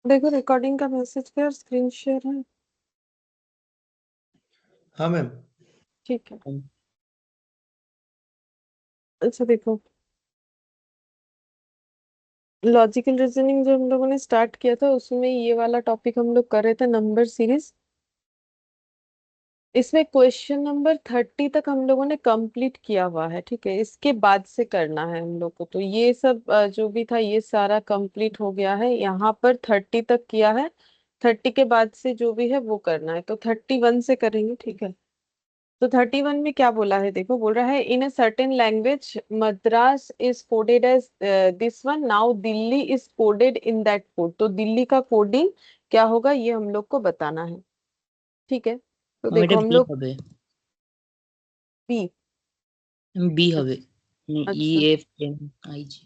देखो रिकॉर्डिंग का मैसेज कर, स्क्रीन शेयर है। हाँ मैम। ठीक है। अच्छा देखो, लॉजिकल रीजनिंग जो हम लोगों ने स्टार्ट किया था उसमें ये वाला टॉपिक हम लोग कर रहे थे, नंबर सीरीज। इसमें क्वेश्चन नंबर 30 तक हम लोगों ने कंप्लीट किया हुआ है। ठीक है, इसके बाद से करना है हम लोग को। तो ये सब जो भी था ये सारा कंप्लीट हो गया है। यहाँ पर 30 तक किया है, 30 के बाद से जो भी है वो करना है। तो 31 से करेंगे। ठीक है। तो 31 में क्या बोला है, देखो बोल रहा है in a certain language Madras is coded as this one, now Delhi is coded in that code. तो दिल्ली का कोडिंग क्या होगा ये हम लोग को बताना है। ठीक है, तो এটা देखो हम বি लोग হবে, बी। বি হবে, ই अच्छा এফ এম আই জি।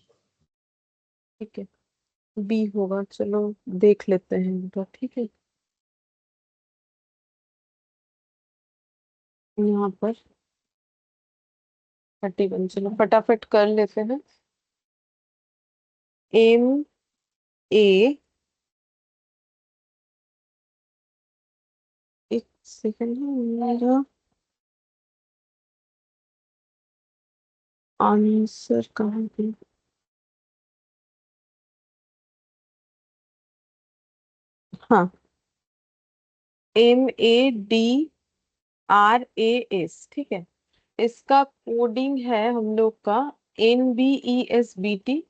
ठीक है, बी होगा। चलो देख लेते हैं इनका। ठीक है, यहाँ पर 31, चलो फटाफट कर लेते हैं। एम ए, एक सेकंड है, मेरा आंसर कहाँ पे। हाँ, MADRAS। ठीक है, इसका कोडिंग है हम लोग का NBESBT।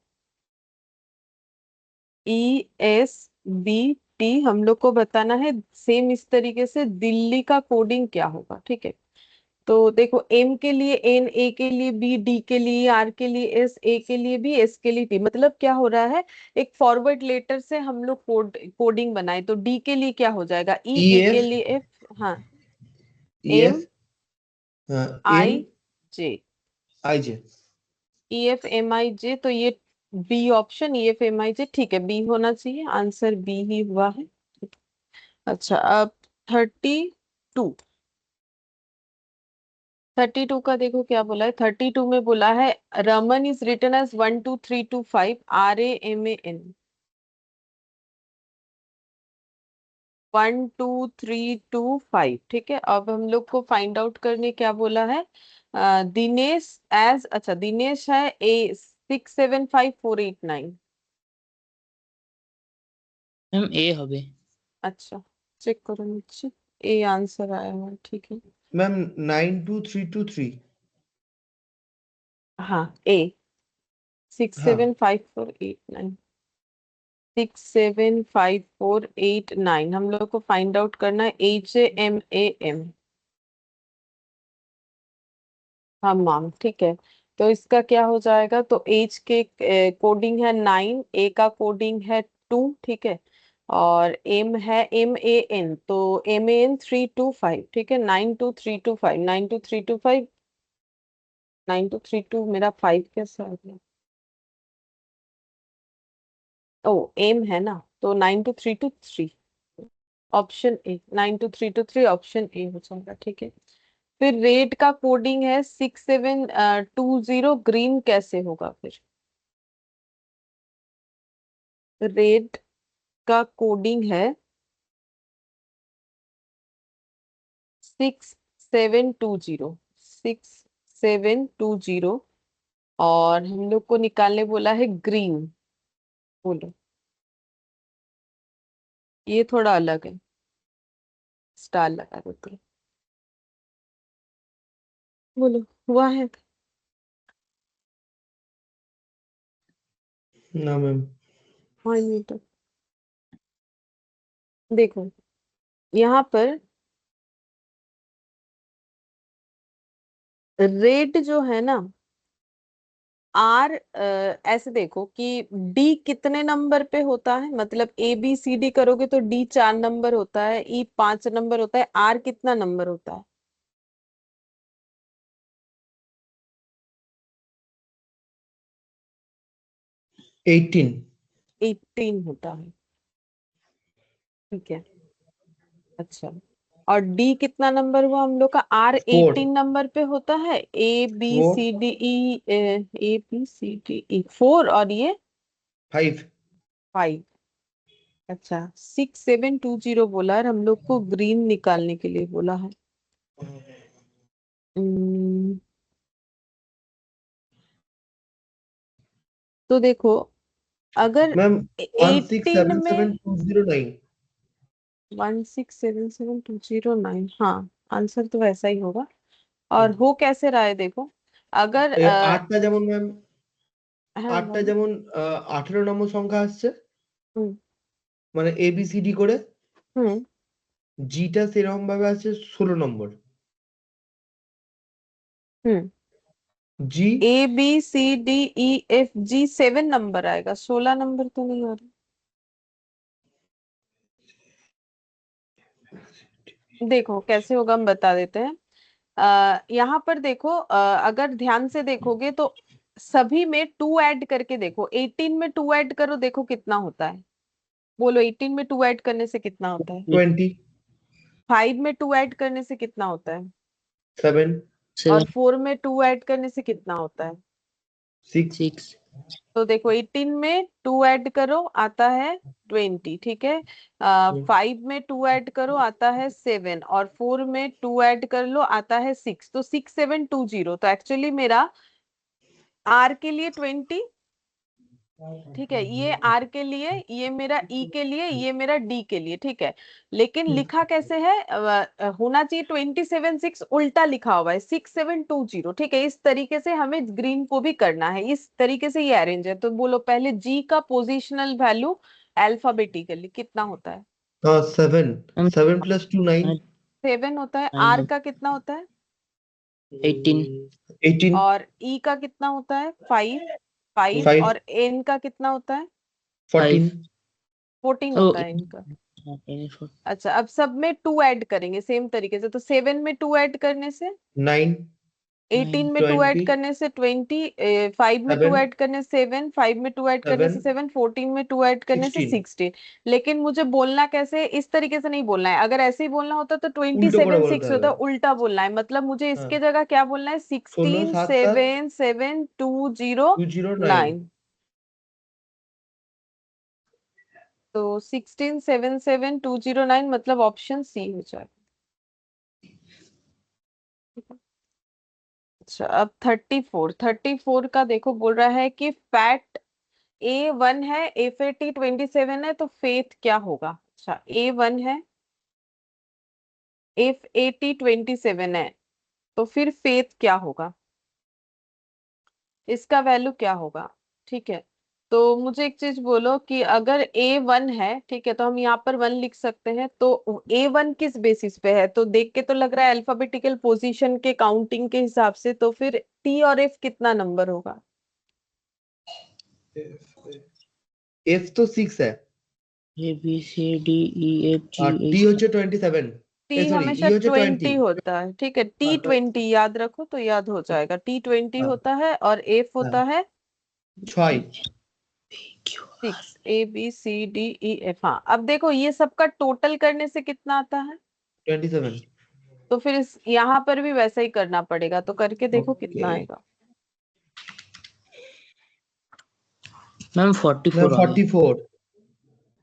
हम लोग को बताना है सेम इस तरीके से दिल्ली का कोडिंग क्या होगा। ठीक है, तो देखो एम के लिए एन, ए के लिए बी, डी के लिए आर, के लिए एस, ए के लिए बी, एस के लिए टी। मतलब क्या हो रहा है, एक फॉरवर्ड लेटर से हम लोग कोडिंग बनाए। तो डी के लिए क्या हो जाएगा, ई, ई ई के एफ, लिए एफ। हाँ, E M F M I J, I J. E F M I J. तो ये B option, E F M I J. ठीक है, बी होना चाहिए, आंसर बी ही हुआ है। अच्छा, अब 32, 32 का देखो क्या बोला है। 32 में बोला है Raman is written as 12325 RAMAN, 12325। ठीक है, अब हम लोग को फाइंड आउट करने क्या बोला है। दिनेश एज, अच्छा दिनेश है ए 675489। ম্যাম এ হবে। अच्छा, चेक करो नीचे, ए आंसर आया है। ठीक है, मैम 92323। हाँ ए सिक्स हाँ seven five four eight nine 675489। हम लोग को फाइंड आउट करना है HAMAM, हाँ मैम। ठीक है, तो इसका क्या हो जाएगा। तो एज के कोडिंग है 9, ए का कोडिंग है 2। ठीक है, और एम है MAN, तो MAN 325। ठीक है, 92325, 92325, 9232। मेरा 5 कैसे आ गया। ओ एम है ना, तो 92323, ऑप्शन ए। 92323 ऑप्शन ए हो जाएगा। ठीक है, फिर रेड का कोडिंग है 6720। ग्रीन कैसे होगा फिर। रेड का कोडिंग है 6720, 6720। और हम लोग को निकालने बोला है ग्रीन। बोलो, ये थोड़ा अलग है, स्टार लगा देते हैं। बोलो, हुआ है। ना मैम। हाँ ये तो देखो यहाँ पर रेड जो है ना, आर ऐसे देखो कि डी कितने नंबर पे होता है। मतलब ABCD करोगे तो डी 4 नंबर होता है, ई 5 नंबर होता है, आर कितना नंबर होता है। 18। 18 होता है। ठीक है, अच्छा, और डी कितना नंबर हुआ हम लोग का, आर 4। 18 नंबर पे होता है। A B 4। C D E, A B C D E 4, और ये 5। 5। अच्छा 6720 बोला है, हम लोग को ग्रीन निकालने के लिए बोला है। हम्म, तो देखो अगर मैम 18 में 1677209। 1677209, हाँ आंसर तो वैसा ही होगा। और हो कैसे रहा है देखो, अगर আটটা যেমন ম্যাম, हाँ আটটা बोलो। যেমন 18 নম্বর সংখ্যা আসছে, हम्म মানে ABCD করে, हम्म জিটা সেরকম ভাবে আছে 16 নম্বর। हम्म জি ABCDEFG 7 नंबर आएगा, 16 नंबर तो नहीं आ रहा। देखो कैसे होगा हम बता देते हैं। यहाँ पर देखो, अगर ध्यान से देखोगे तो सभी में 2 ऐड करके देखो, 18 में 2 ऐड करो, देखो कितना होता है। बोलो 18 में 2 ऐड करने से कितना होता है। 20, 5 में 2 ऐड करने से कितना होता है। 7, और 7, 4 में 2 ऐड करने से कितना होता है। 6, 6, तो देखो 18 में 2 ऐड करो आता है 20, ठीक है। 5 में 2 ऐड करो आता है 7, और 4 में 2 ऐड कर लो आता है 6, तो 6720। तो एक्चुअली मेरा आर के लिए 20, ठीक है, ये आर के लिए, ये मेरा ई के लिए, ये मेरा डी के लिए, ठीक है। लेकिन लिखा कैसे है, होना चाहिए 276, उल्टा लिखा हुआ है 6720, ठीक है। इस तरीके से हमें ग्रीन को भी करना है, इस तरीके से ये अरेंज है। तो बोलो पहले जी का पोजिशनल वैल्यू अल्फाबेटिकली कितना होता है। हाँ 7, मैम 7 + 2 9, 7 होता है। 9 आर हो, का कितना होता है। 18, 18, और ई का कितना होता है 5, 5। 5, और एन का कितना होता है 14, 5, 14 ओ होता है इनका। अच्छा अब सब में 2 ऐड करेंगे सेम तरीके से, तो 7 में 2 ऐड करने से 9, 18 में 2 ऐड 20, करने से 20, 5 में 2 7, ऐड करने से 7, 5 में 2 ऐड करने से 7, 7, 14 में 2 ऐड करने से 16। 16। लेकिन मुझे बोलना कैसे है, इस तरीके से नहीं बोलना है। अगर ऐसे ही बोलना होता तो উল্টো করে 27 বলতে 6 হবে। होता, उल्टा बोलना है। मतलब मुझे হ্যাঁ, इसके जगह क्या बोलना है, 16 16 7 7 7 7 2 0 209। 9। तो 16 7 7 2 0 9 मतलब ऑप्शन सी हो जाएगा। अच्छा अब 34 का देखो, बोल रहा है कि फैट A1 है, FAT 27 है, तो फेथ क्या होगा। अच्छा A1 है, FAT 27 है, तो फिर फेथ क्या होगा, इसका वैल्यू क्या होगा। ठीक है, तो मुझे एक चीज बोलो कि अगर A1 है, ठीक है, तो हम यहाँ पर 1 लिख सकते हैं। तो A1 किस बेसिस पे है, तो देख के तो लग रहा है अल्फाबेटिकल पोजीशन के काउंटिंग के हिसाब से, तो फिर T और F कितना नंबर होगा। एफ तो 6 है A B C D E F G और टी एच হচ্ছে 27। टी सॉरी हमेशा ई হচ্ছে 20 20। होता है, ठीक है, T20 याद रखो तो याद हो जाएगा। T20 हाँ होता है और एफ हाँ होता है 6। Q 6, ABCDEF। हाँ अब देखो ये सबका टोटल करने से कितना आता है, 27। तो फिर इस यहाँ पर भी वैसा ही करना पड़ेगा, तो करके देखो ओके कितना आएगा। मैम मैम 44 आ गया। 44।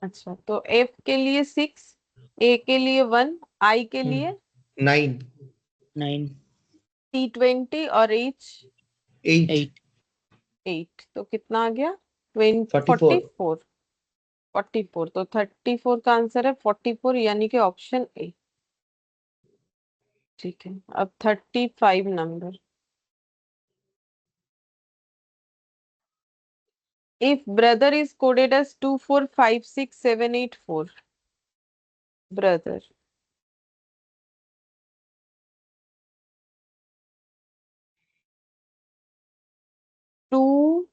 अच्छा तो एफ के लिए 6, ए के लिए 1, आई के लिए 9, 9, T20 और एच 8, 8, 8, तो कितना आ गया 20 44। 44। 44, तो 34 का आंसर है 44, यानी कि ऑप्शन ए। ठीक है अब 35 number. If brother is coded as 2456784, brother two,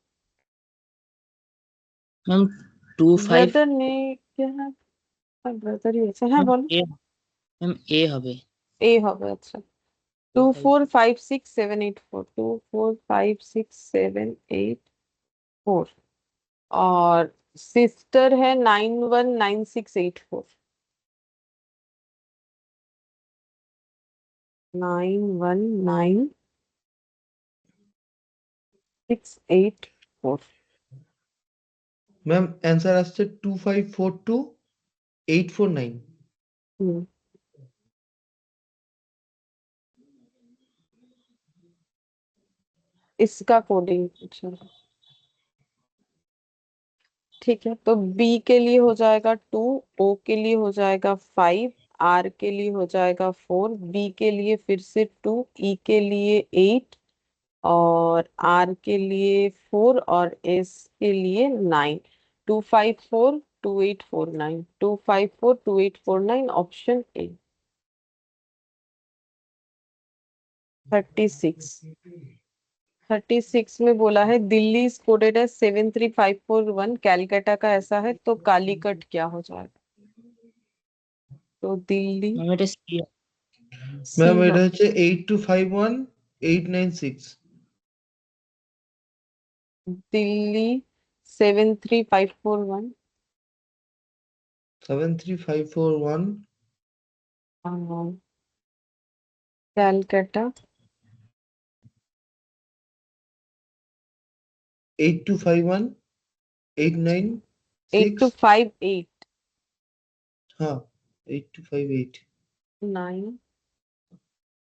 ma'am 25, brother ने क्या है, ब्रदर ही আছে, হ্যাঁ मैम বলো। ए, मैम ए হবে ए হবে, अच्छा 2456784, 2456784। और सिस्टर है 919684, 919684। ম্যাম অ্যান্সার আসছে 2542 849. हम्म, इसका कोडिंग पूछा है। ठीक है, तो बी के लिए हो जाएगा 2, ओ के लिए हो जाएगा 5, आर के लिए हो जाएगा 4, बी के लिए फिर से 2, ई के लिए 8, और आर के लिए 4, और एस के लिए 9। 2542849, 2542849, ऑप्शन ए। 36। 36 में बोला है Delhi is coded as 73541, Calcutta का ऐसा है, तो कालीकट क्या हो जाएगा? तो दिल्ली मैम এটা सी सी ম্যাম এটা हो। হচ্ছে 8251896। दिल्ली 73541, 73541 कैलकाटा 8251 896। 8258 हाँ 8258। 9,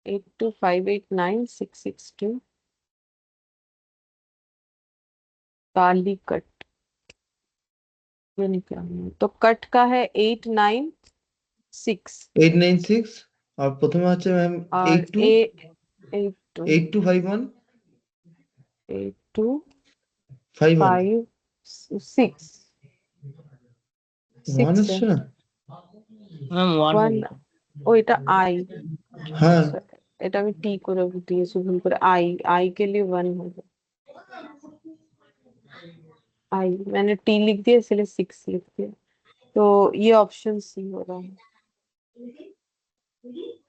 82589662, कालीकट। ये निकला नहीं। तो कट का है 896, 896। আর প্রথমে হচ্ছে ম্যাম और 82 ए 82 8251 51 8256 ওয়ান 6 है। আসছে না? ম্যাম 1 ওয়ান, হবে ও এটা আই। হ্যাঁ আচ্ছা, এটা আমি টি করে দিয়েছি ভুল করে। आई आई के लिए 1 होगा। आई मैंने टी लिख दिया इसलिए 6 लिख दिया। तो ये ऑप्शन सी हो रहा है।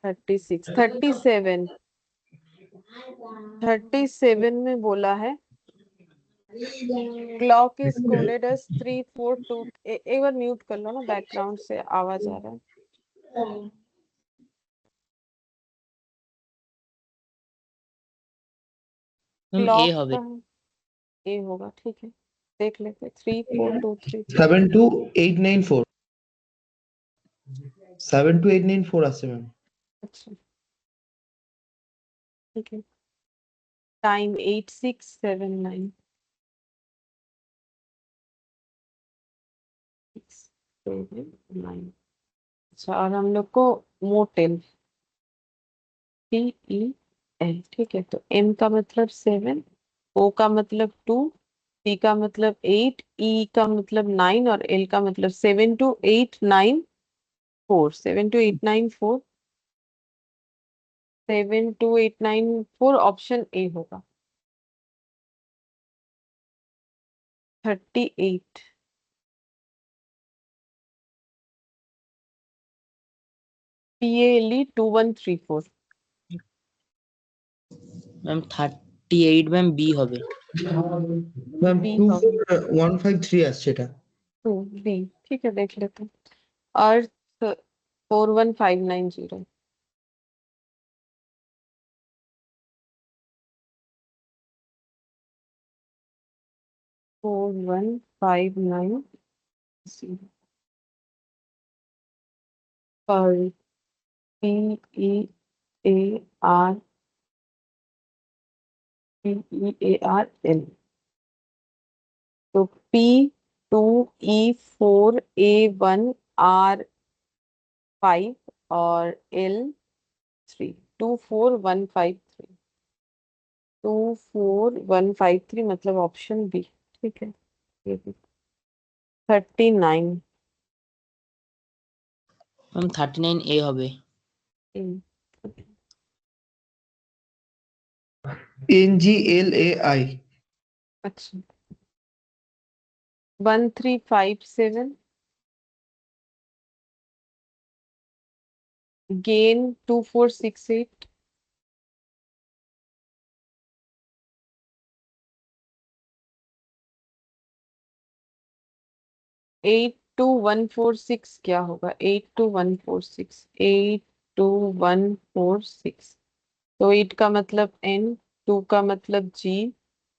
36, 37। 37 में बोला है क्लॉक इज कोडेड एज 342। एक बार म्यूट कर लो ना, बैकग्राउंड से आवाज आ रहा है। ম্যাম এ क्लॉक হবে का ए होगा, ठीक है, देख लेते। 34233। 72894। 72894 আসছে ম্যাম। अच्छा, ठीक है। टाइम 8679। 679। अच्छा, और हम लोग को मोटेल, TEL, ठीक है। तो M का मतलब 7, O का मतलब 2, P का मतलब 8, E का मतलब 9, और L का मतलब 72894। 72894, 72894, ऑप्शन ए होगा। 38। PALE 2134। ম্যাম 38 ম্যাম বি হবে ম্যাম बी होगा। 24153 আসছে এটা। 2B, ठीक है, देख लेते हैं। अर्थ 41590। 41590। और PEAR, PEARL। तो P2E4A1R5, और L3 24153। 24153 मतलब ऑप्शन बी, ठीक है। ये भी 39। ম্যাম 39 এ হবে NGLAI। अच्छा, 1357। गेन 2468। 82146 क्या होगा? 82146, 82146। तो 8 का मतलब N, 2 का मतलब G,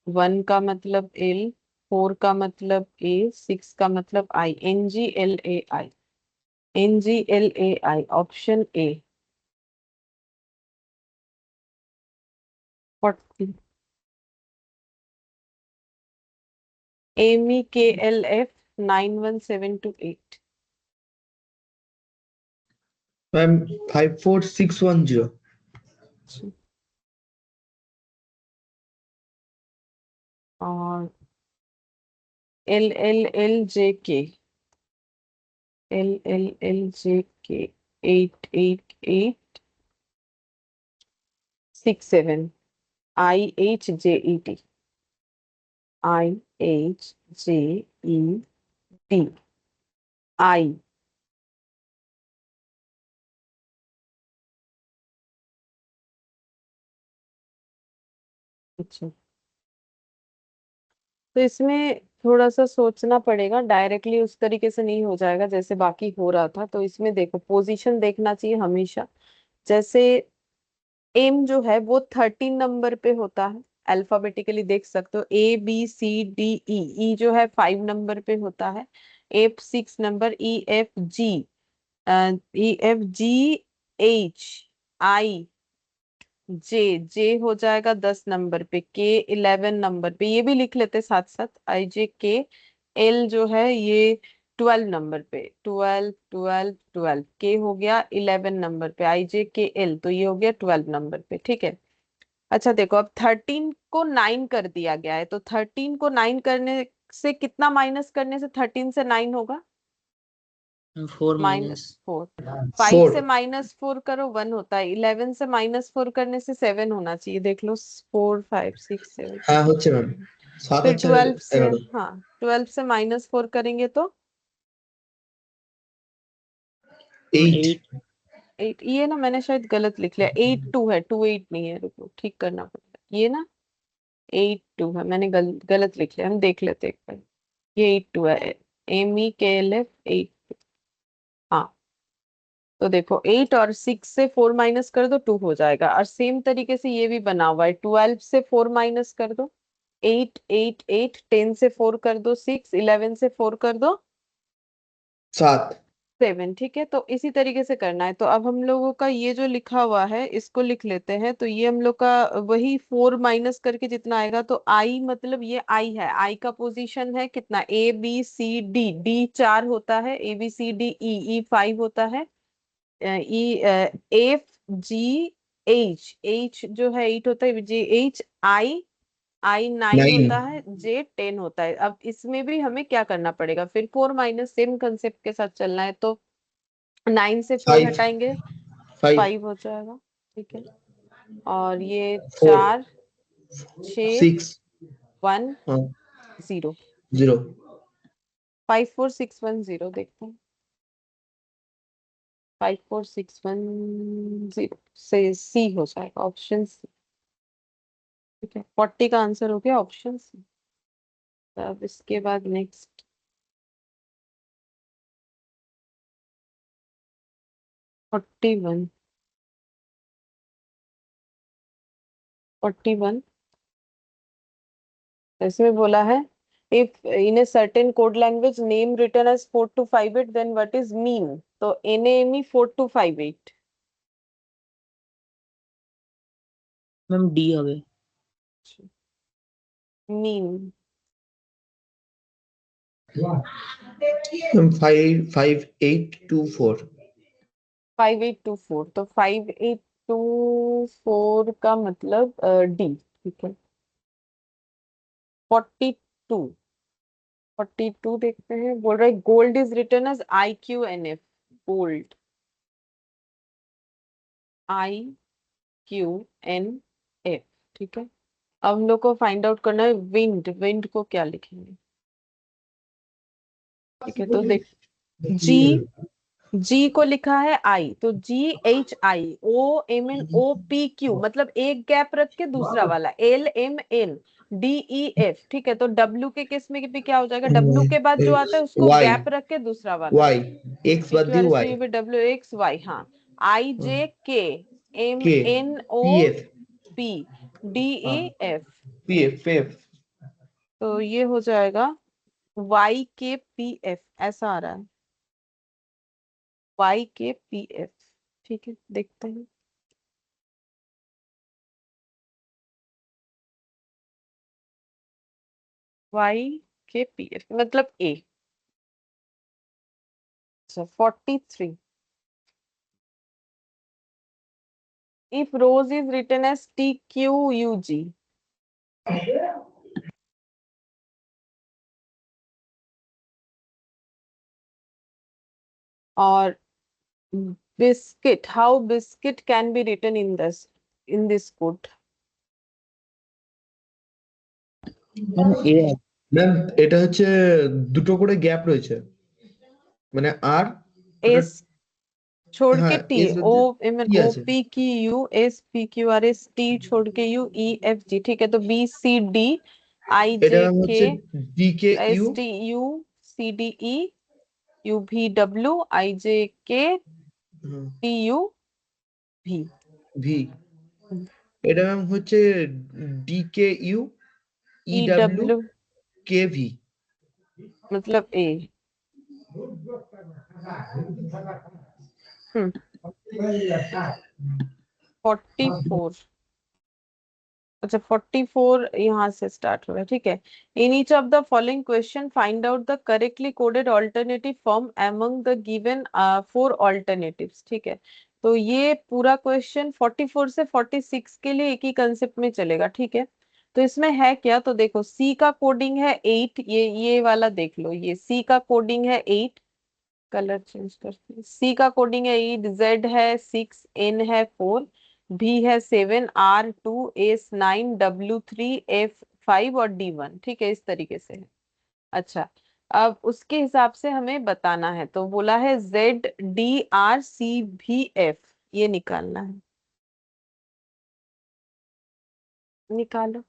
1 का मतलब L, 4 का मतलब A, 6 का मतलब I, NGLAI। NGLAI option A 40 MEKLF 91728 ma'am 54610 और LLLJK 88867 IHJET I अच्छा, तो इसमें थोड़ा सा सोचना पड़ेगा, डायरेक्टली उस तरीके से नहीं हो जाएगा जैसे बाकी हो रहा था। तो इसमें देखो पोजीशन देखना चाहिए हमेशा। जैसे एम जो है वो 13 नंबर पे होता है, अल्फाबेटिकली देख सकते हो ABCDE। ई जो है 5 नंबर पे होता है। एफ 6 नंबर, EFG H जे हो जाएगा 10 नंबर पे, K 11 नंबर पे, ये भी लिख लेते साथ साथ IJKL जो है ये 12 नंबर पे, 12 के हो गया 11 नंबर पे IJKL, तो ये हो गया 12 नंबर पे। ठीक है। अच्छा देखो, अब 13 को 9 कर दिया गया है, तो 13 को 9 करने से कितना माइनस करने से 13 से 9 होगा? 4 माइनस -4। 5 4 से -4 करो 1 होता है। 11 से -4 करने से 7 होना चाहिए। देख लो 4 5 6 7। হ্যাঁ হচ্ছে ম্যাম 7 फिर আর 4 12 से, 11 हाँ 12 से -4 करेंगे तो 8 8 8। ये ना मैंने शायद गलत लिख लिया, 8 2 है, 2 8 नहीं है, रुको ठीक करना पड़ेगा ये ना। 8 2 है, मैंने गलत लिख लिया, हम देख लेते एक बार। ये 8 2 है, MEKLF 8। हाँ, तो देखो 8 और 6 से 4 माइनस कर दो 2 हो जाएगा। और सेम तरीके से ये भी बना हुआ है, 12 से 4 माइनस कर दो 8 8 8, 10 से 4 कर दो 6, 11 से 4 कर दो 7 7। ठीक है, तो इसी तरीके से करना है। तो अब हम लोगों का ये जो लिखा हुआ है इसको लिख लेते हैं। तो ये हम लोग का वही 4 माइनस करके जितना आएगा, तो आई मतलब ये आई है, आई का पोजीशन है कितना, ABCD, डी 4 होता है, ABCDE 5 होता है, EFGH जो है 8 होता है, JH आई 9 9 होता है, J 10 होता है। अब इसमें भी हमें क्या करना पड़ेगा, फिर 4 माइनस सेम कंसेप्ट के साथ चलना है। तो 9 से 4 5 हटाएंगे 5 5 हो जाएगा। ठीक है, और ये 4 4 6 6 1 हाँ 0, 0 54610 देखते हैं। 54610 से सी हो जाएगा, ऑप्शन सी। ठीक है, 40 का आंसर हो गया ऑप्शन सी। अब इसके बाद नेक्स्ट 41। 41 इसमें बोला है, if in a certain code language name written as 4258 then what is mean. तो NAME 4258। मैम डी হবে। मीन 55824 5824, तो 5824 का मतलब डी। ठीक है, 42। 42 देखते हैं, बोल रहा है gold is written as IQNF, gold IQNF। ठीक है, अब हम लोग को फाइंड आउट करना है विंड। विंड को क्या लिखेंगे? ठीक है, तो देख, जी जी को लिखा है आई, तो GHIOMNOPQ, मतलब एक गैप रख के दूसरा वाला LMN DEF। ठीक है, तो डब्ल्यू के केस में भी क्या हो जाएगा, डब्ल्यू के बाद जो आता है उसको Y गैप रख के दूसरा वाला। Y X बाদ PQ দিয়ে R S Y T U V W X Y, हाँ IJK K PF MNOPDEF। PF तो ये हो जाएगा YKPF, ऐसा आ रहा है। YKPF। ठीक है, देखते हैं। YKPF मतलब A। अच्छा 43। If rose is written as TQUG, or biscuit, how biscuit can be written in this code? A ma'am এটা হচ্ছে দুটো করে গ্যাপ রয়েছে, মানে আর S छोड़ के হ্যাঁ T, এস O বাদে I mean টি O আছে। P Q U S P Q R S T छोड़ के U E F G। ठीक है, तो B C D I এটা J ম্যাম K হচ্ছে D K U. S T U C D E U V W I J K T U V। V. এটা ma'am হচ্ছে D K U E E W W K V. मतलब A। हम्म 44। अच्छा 44 यहाँ से start हो रहा है। ठीक है, in each of the following question find out the correctly coded alternative form among the given 4 alternatives. ठीक है, तो ये पूरा क्वेश्चन 44 से 46 के लिए एक ही कंसेप्ट में चलेगा। ठीक है, तो इसमें है क्या, तो देखो सी का कोडिंग है 8, ये वाला देख लो, ये सी का कोडिंग है 8। कलर चेंज करते हैं। सी का कोडिंग है 8, जेड है 6, एन है 4, भी है 7, R2, S9, W3, F5 और D1। ठीक है, इस तरीके से है। अच्छा, अब उसके हिसाब से हमें बताना है, तो बोला है ZDRCVF, ये निकालना है। निकालो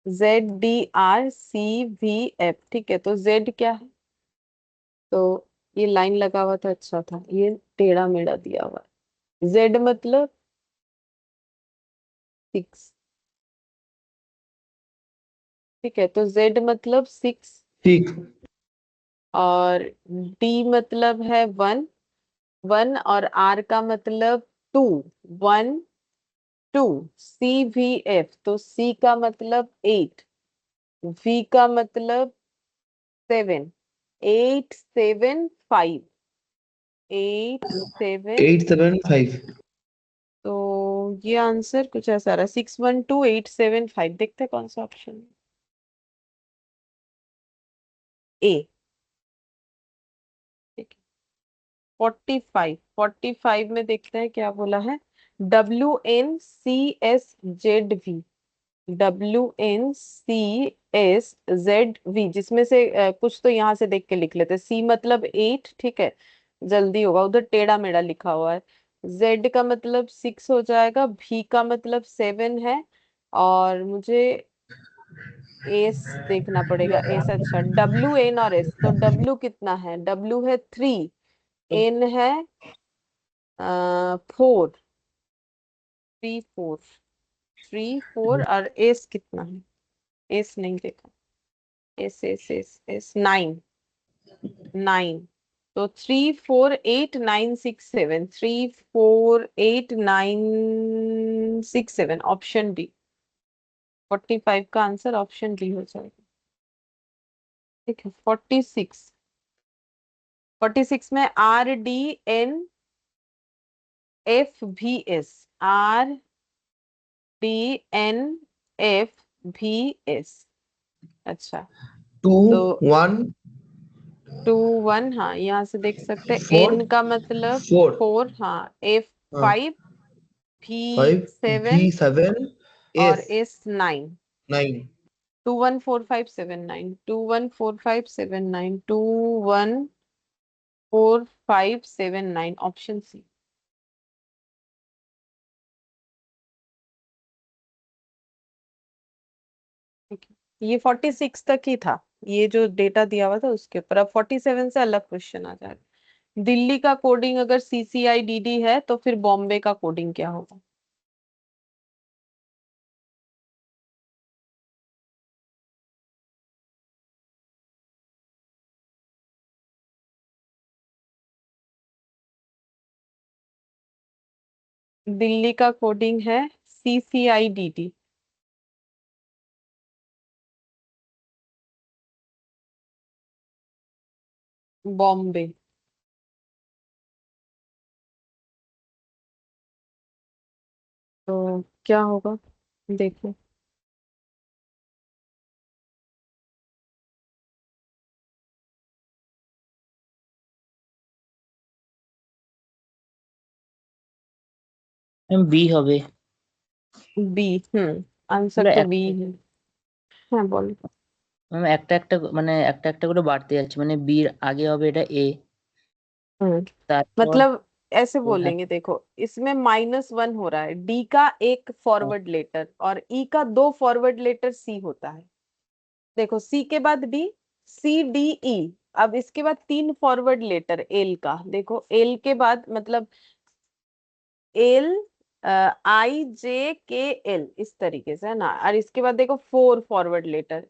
ZDRCVF। ठीक है, तो Z क्या है, तो ये लाइन लगा हुआ था, अच्छा था, ये टेढ़ा मेढ़ा दिया हुआ है। Z मतलब 6। ठीक है, तो Z मतलब 6, ठीक। और D मतलब है 1, 1, और R का मतलब 2, 1 2। CVF, तो C का मतलब 8, V का मतलब 7, 875, 875। तो ये आंसर कुछ ऐसा रहा, 612875। देखते हैं कौन सा ऑप्शन। ए। 45 में देखते हैं क्या बोला है। WNCSZV, WNCSZV, जिसमें से कुछ तो यहाँ से देख के लिख लेते हैं। C मतलब 8, ठीक है, जल्दी होगा, उधर टेढ़ा मेढ़ा लिखा हुआ है। Z का मतलब 6 हो जाएगा, V का मतलब 7 है, और मुझे एस देखना पड़ेगा। एस, अच्छा, WN और S, तो W कितना है, W है 3, N है 4, 3 4, 3 4, और एस कितना है, एस नहीं देखा, एस 9, 9, तो 34896 7, 34896 7, ऑप्शन डी। 45 का आंसर ऑप्शन डी हो जाएगा। ठीक है, 46 में RDNFVS, RDNFVS। अच्छा, टू तो वन 2 1, हाँ यहाँ से देख सकते हैं। फोर एन का मतलब फोर 4, हाँ, F5, भी फाइव भी 7, सेवन और एस S9। 9। 214579, 214579, 214579, option C. ठीक है, ये 46 तक ही था, ये जो डेटा दिया हुआ था उसके ऊपर। अब 47 से अलग क्वेश्चन आ जाएगा। दिल्ली का कोडिंग अगर CCIDD है, तो फिर बॉम्बे का कोडिंग क्या होगा। दिल्ली का कोडिंग है CCIDD। बॉम्बे। तो क्या होगा, देखो। ম্যাম বি হবে। बी। आंसर এগুলো तो बी একটা है। हाँ बोलो। ম্যাম একটা একটা মানে একটা একটা করে বাড়তে যাচ্ছে, মানে বির आगे হবে এটা এ, हम्म তারপর मतलब ऐसे হ্যাঁ। बोलेंगे, देखो इसमें -1 हो रहा है, डी का एक फॉरवर्ड लेटर और ई का दो फॉरवर्ड लेटर सी होता है। देखो सी के बाद डी, CDE। अब इसके बाद तीन फॉरवर्ड लेटर एल का, देखो एल के बाद मतलब एल, IJKL, इस तरीके से है ना। और इसके बाद देखो फोर फॉरवर्ड लेटर,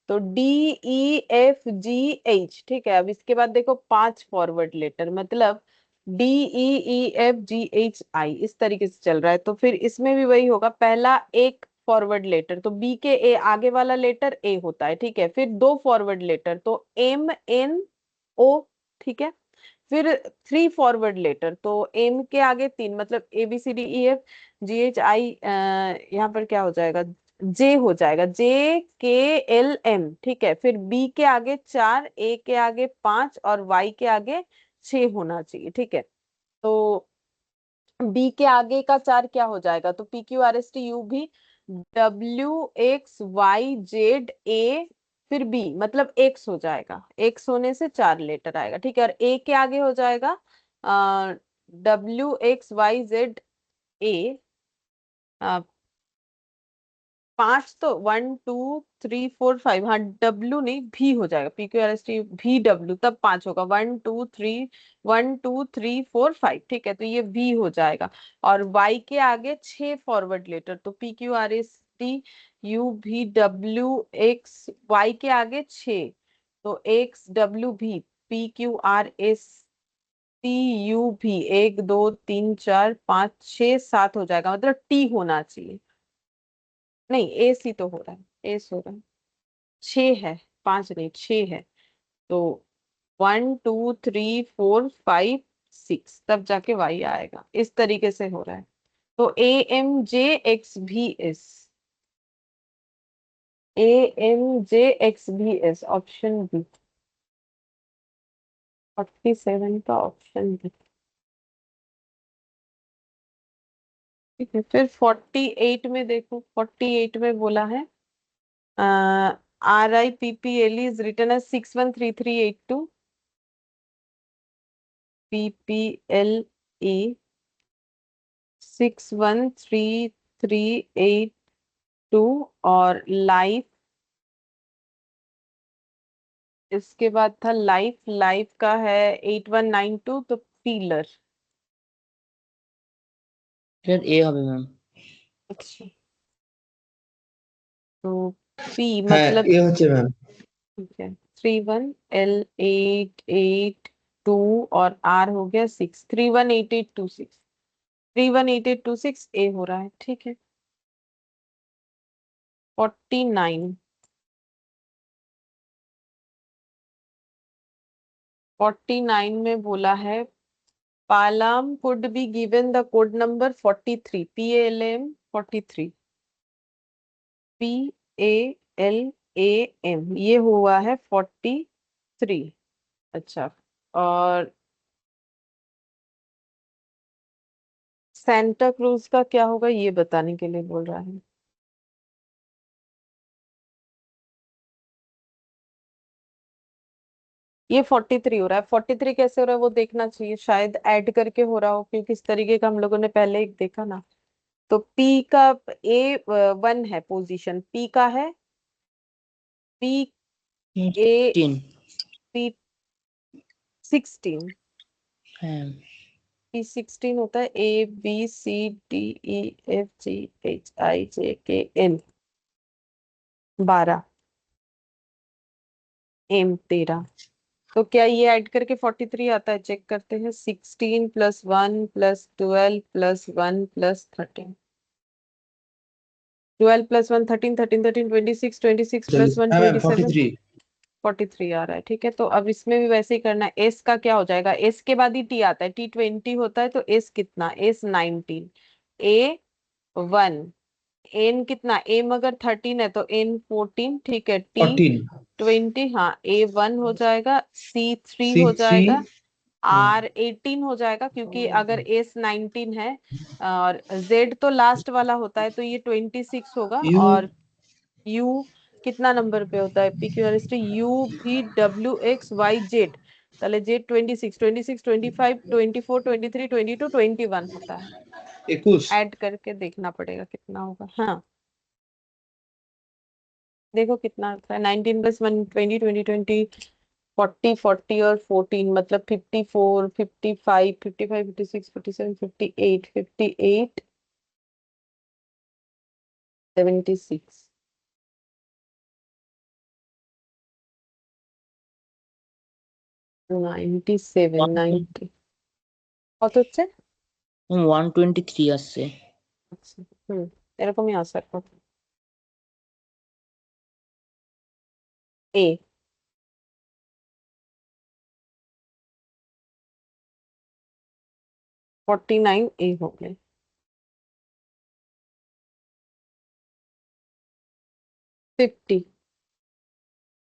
तो DEFGH, ठीक है। अब इसके बाद देखो पांच फॉरवर्ड लेटर, मतलब DEEFGHI, इस तरीके से चल रहा है। तो फिर इसमें भी वही होगा, पहला एक फॉरवर्ड लेटर तो बी के ए आगे वाला लेटर ए होता है, ठीक है। फिर दो फॉरवर्ड लेटर तो MNO, ठीक है। फिर थ्री फॉरवर्ड लेटर तो एम के आगे तीन, मतलब ABCDEFGHI, यहाँ पर क्या हो जाएगा, जे हो जाएगा, JKLM, ठीक है। फिर बी के आगे चार, ए के आगे पांच और वाई के आगे छह होना चाहिए, ठीक है। तो बी के आगे का चार क्या हो जाएगा, तो PQRSTU भी, WXYZA, फिर बी मतलब एक्स हो जाएगा, एक्स होने से चार लेटर आएगा, ठीक है। और ए के आगे हो जाएगा WXYZA, पांच, तो 1 2 3 4 5, हाँ डब्ल्यू नहीं भी हो जाएगा, PQRST VW, तब पांच होगा, 1 2 3 1 2 3 4 5, ठीक है। तो ये V हो जाएगा। और Y के आगे छह फॉरवर्ड लेटर तो PQRST UVWX, Y के आगे छह, तो XWV, PQRSTU भी, 1 2 3 4 5 6 7 हो जाएगा, मतलब T होना चाहिए। नहीं, AC तो हो रहा है, एस हो रहा है। छह है, पांच नहीं, छह है। तो 1 2 3 4 5 6, तब जाके वाई आएगा, इस तरीके से हो रहा है। तो AMJXVS ऑप्शन बी, 47 का ऑप्शन बी, ठीक है। फिर 48 में देखो, 48 में बोला है RIPPLE is written as 613382, PPLE 613382, और लाइफ, इसके बाद था लाइफ, लाइफ का है 8192, तो पीलर। फिर ए হবে ম্যাম। अच्छा, तो पी হ্যাঁ मतलब, এ হচ্ছে ম্যাম। ठीक है, 31L882, और आर हो गया 6, 318826, 318826 ए हो रहा है, ठीक है। 49, 49 में बोला है पालाम could be given the code number 43, PALM 43, PALAM, ये हुआ है 43। अच्छा, और सेंटा क्रूज का क्या होगा ये बताने के लिए बोल रहा है। ये 43 हो रहा है, 43 कैसे हो रहा है वो देखना चाहिए, शायद ऐड करके हो रहा हो, क्योंकि इस तरीके का हम लोगों ने पहले एक देखा ना। तो पी का A1 है, पोजीशन पी का है, पी ए 16। पी 16, হ্যাঁ। P16 होता है ABCDEFGHIJKL, 12, एम 13, तो क्या ये ऐड करके 43 आता है? चेक करते हैं। 16 + 1 + 12 + 1 + 13, 12 + 1 13, 13 13 26, 26 + 1 हाँ मैम 27, 43। 43 आ रहा है। ठीक है, तो अब इसमें भी वैसे ही करना है। एस का क्या हो जाएगा? एस के बाद ही टी आता है, टी 20 होता है, तो एस कितना? एस 19, ए 1, एन कितना? ए मगर 13 है तो एन 14, ठीक है, टी 14। 20, हाँ, ए 1 हो जाएगा, सी 3 हो C3। जाएगा, हाँ। आर 18 हो जाएगा, क्योंकि अगर एस 19 है और जेड तो लास्ट वाला होता है, तो ये 26 होगा। U। और यू कितना नंबर पे होता है? P Q R S T, you भी डब्ल्यू एक्स वाई जेड, ताहले जेड 26, 26, 25, 24, 23, 22, 21 होता है। 21। ऐड करके देखना पड़ेगा कितना होगा। हाँ, देखो कितना आता है। 19 + 1 20, 20 20, 40 40 और 14 मतलब 54, 55, 55, 56, 57, 58, 58, 76, 97, 90 কত হচ্ছে? 123 আসছে। আচ্ছা, এরকমই আসার কথা। ए 49 ए हो गए। 50,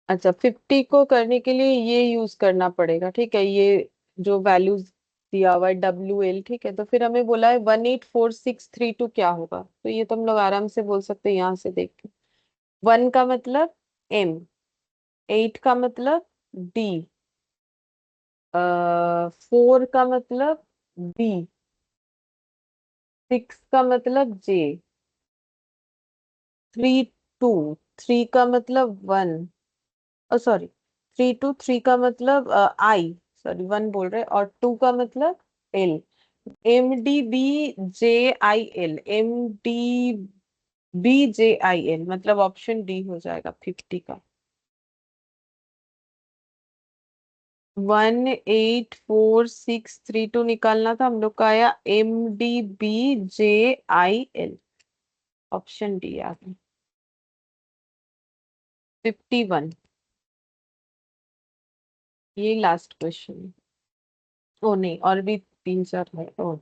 अच्छा 50 को करने के लिए ये यूज करना पड़ेगा, ठीक है, ये जो वैल्यूज दिया हुआ है WL, ठीक है, तो फिर हमें बोला है 184632 क्या होगा, तो ये तो हम लोग आराम से बोल सकते हैं यहाँ से देख के। 1 का मतलब M, 8 का मतलब D, 4 का मतलब B, 6 का मतलब J, 3 2, 3 का मतलब 1, सॉरी 3 2, 3 का मतलब I, सॉरी 1 बोल रहे, और 2 का मतलब L, MDBJIL, MDBJIL मतलब ऑप्शन डी हो जाएगा 50 का। 184632 निकालना था हम लोग का, आया MDBJIL, ऑप्शन डी आ गया। 51, ये लास्ट क्वेश्चन। ओ नहीं, और भी 3 4 है। ओ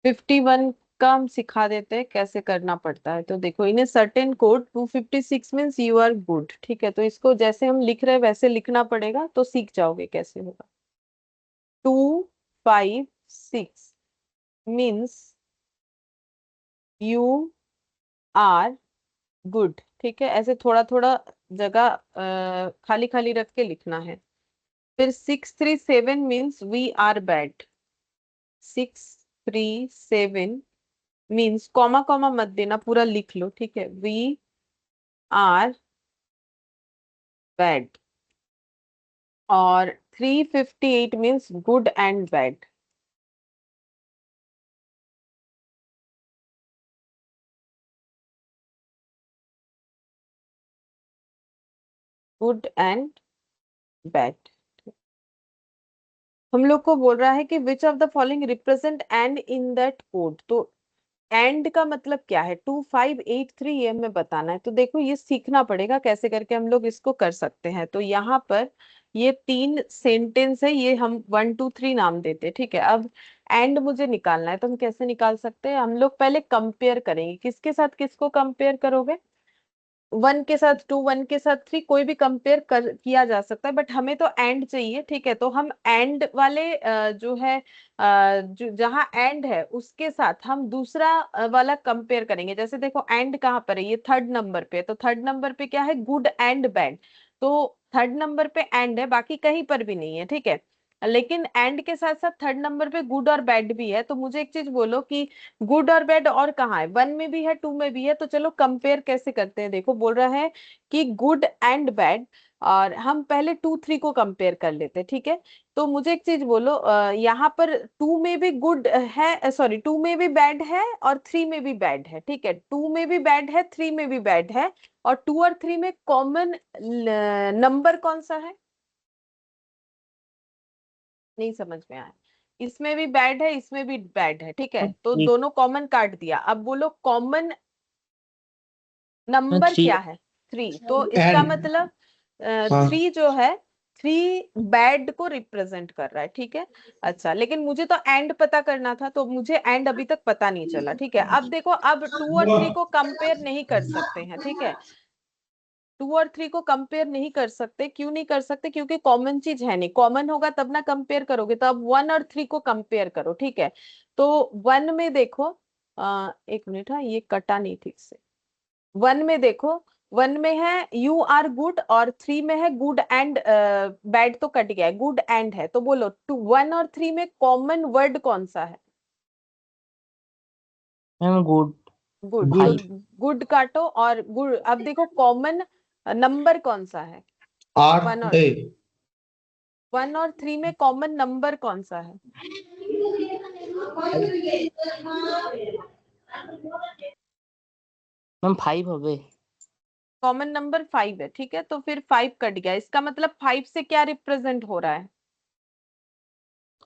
51 का हम सिखा देते हैं कैसे करना पड़ता है। तो देखो, in a certain code 256 means you are good, ठीक है, तो इसको जैसे हम लिख रहे हैं वैसे लिखना पड़ेगा, तो सीख जाओगे कैसे होगा। 256 मीन्स यू आर गुड, ठीक है, ऐसे थोड़ा थोड़ा जगह खाली खाली रख के लिखना है। फिर 637 means we are bad, 637 means comma comma मत देना, पूरा लिख लो, ठीक है, वी आर बैड। और 358 means good and bad, good and bad. हम लोग को बोल रहा है कि which of the following represent and in that code, तो एंड का मतलब क्या है? 2583 ये हमें बताना है। तो देखो, ये सीखना पड़ेगा कैसे करके हम लोग इसको कर सकते हैं। तो यहाँ पर ये 3 सेंटेंस है, ये हम 1 2 3 नाम देते हैं, ठीक है। अब एंड मुझे निकालना है, तो हम कैसे निकाल सकते हैं? हम लोग पहले कंपेयर करेंगे, किसके साथ किसको कंपेयर करोगे? 1 के साथ 2, 1 के साथ 3, कोई भी कंपेयर कर किया जा सकता है, बट हमें तो एंड चाहिए, ठीक है, तो हम एंड वाले जो है जो जहां एंड है उसके साथ हम दूसरा वाला कंपेयर करेंगे। जैसे देखो, एंड कहाँ पर है? ये 3rd नंबर पे, तो 3rd नंबर पे क्या है? गुड एंड बैड, तो 3rd नंबर पे एंड है, बाकी कहीं पर भी नहीं है, ठीक है। लेकिन एंड के साथ साथ 3rd नंबर पे गुड और बैड भी है, तो मुझे एक चीज बोलो कि गुड और बैड और कहाँ है? 1 में भी है, 2 में भी है, तो चलो कंपेयर कैसे करते हैं। देखो, बोल रहा है कि गुड एंड बैड, और हम पहले 2 3 को कंपेयर कर लेते हैं, ठीक है। तो मुझे एक चीज बोलो, यहाँ पर 2 में भी गुड है, सॉरी 2 में भी बैड है और 3 में भी बैड है, ठीक है, 2 में भी बैड है, 3 में भी बैड है, और 2 और 3 में कॉमन नंबर कौन सा है? नहीं समझ में आया। इसमें भी बैड है, इसमें भी बैड है, ठीक है, तो थ्री दोनों कॉमन काट दिया। अब बोलो कॉमन नंबर थ्री क्या है? 3। तो इसका एंड मतलब हाँ 3 जो है, 3 बैड को रिप्रेजेंट कर रहा है, ठीक है। अच्छा, लेकिन मुझे तो एंड पता करना था, तो मुझे एंड अभी तक पता नहीं चला, ठीक है। अब देखो, अब 2 और 3 को कंपेयर नहीं कर सकते हैं, ठीक है। 2 और 3 को कंपेयर नहीं कर सकते। क्यों नहीं कर सकते? क्योंकि कॉमन चीज है नहीं। कॉमन होगा तब ना कंपेयर करोगे। तो अब 1 और 3 को कंपेयर करो, ठीक है। तो 1 में देखो, एक मिनट, हाँ ये कटा नहीं ठीक से। 1 में देखो, 1 में है यू आर गुड, और 3 में है गुड एंड बैड, तो कट गया है, गुड एंड है। तो बोलो 1 और 3 में कॉमन वर्ड कौन सा है? Ma'am good good. तो गुड गुड काटो, और गुड। अब देखो कॉमन नंबर कौन सा है? 1 8 और ए 1 और 3 में कॉमन नंबर कौन सा है? मैम 5 হবে। कॉमन नंबर 5 है, ठीक है। तो फिर 5 कट गया, इसका मतलब 5 से क्या रिप्रेजेंट हो रहा है?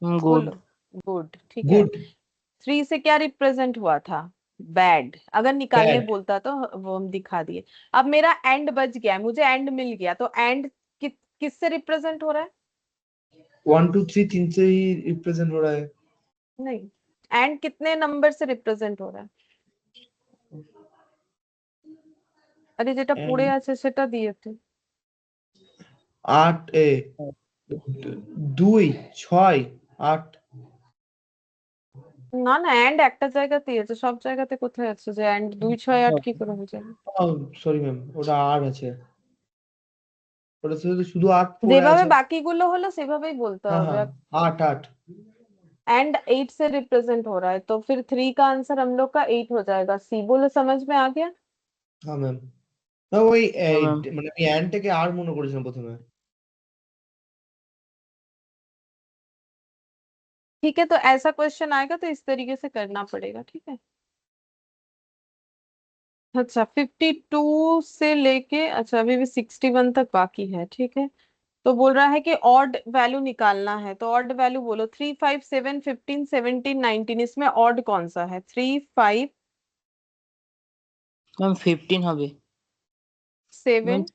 गुड। बोलो। गुड, ठीक है। गुड 3 से क्या रिप्रेजेंट हुआ था? बैड। अगर निकालने बैड बोलता तो वो हम दिखा दिए। अब मेरा एंड बच गया है, मुझे एंड मिल गया, तो एंड किससे रिप्रेजेंट हो रहा है? 1 2 3 3 से ही रिप्रेजेंट हो रहा है। नहीं, एंड कितने नंबर से रिप्रेजेंट हो रहा है? আরে যেটা পড়ে एंड আছে সেটা দিয়েছে। 8 ए 2 6 8 না না, এন্ড একটা জায়গাতেই আছে, সব জায়গাতে কোথায় আছে যে এন্ড 2 6 8 কি করে হয়ে যাবে? সরি ম্যাম ওটা 8 আছে, ওটা শুধু শুধু 8 পড়ে যেভাবে আছে। বাকিগুলো হলো সেভাবেই বলতে हाँ হবে। हाँ 8 8 एंड 8 से रिप्रेजेंट हो रहा है, तो फिर 3 का आंसर हम लोग का 8 हो जाएगा। सी। बोलो, समझ में आ गया? हाँ ম্যাম। না ওই হ্যাঁ ম্যাম। মানে আমি অ্যানটাকে আর মনে করেছিলাম প্রথমে। ठीक है, तो ऐसा क्वेश्चन आएगा तो इस तरीके से करना पड़ेगा, ठीक है। अच्छा, 52 से लेके, अच्छा अभी भी 61 तक बाकी है, ठीक है। तो बोल रहा है कि ऑड वैल्यू निकालना है, तो ऑड वैल्यू बोलो। 3 5 7 15 17 19, इसमें ऑड कौन सा है? 3 5 ম্যাম 15 হবে। ম্যাম 7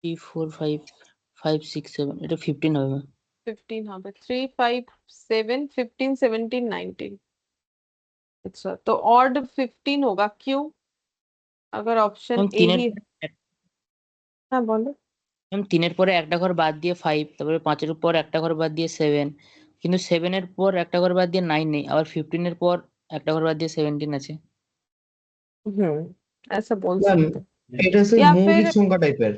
3 4 5 5 6 7 এটা 15 হবে ম্যাম। 15 হবে। 3 5 7 15 17 19। अच्छा, तो ऑड 15 होगा, क्यों? अगर ऑप्शन ম্যাম ए 3 এর ही। हाँ बोलो। ম্যাম 3 এর পরে একটা ঘর বাদ দিয়ে 5, তারপরে 5 এর পর একটা ঘর বাদ দিয়ে 7, কিন্তু 7 এর পর একটা ঘর বাদ দিয়ে 9 নেই, আবার 15 এর পর একটা ঘর বাদ দিয়ে 17 আছে। ऐसा बोल ম্যাম सकते हो। এটা সে या মৌলিক फिर সংখ্যা টাইপের।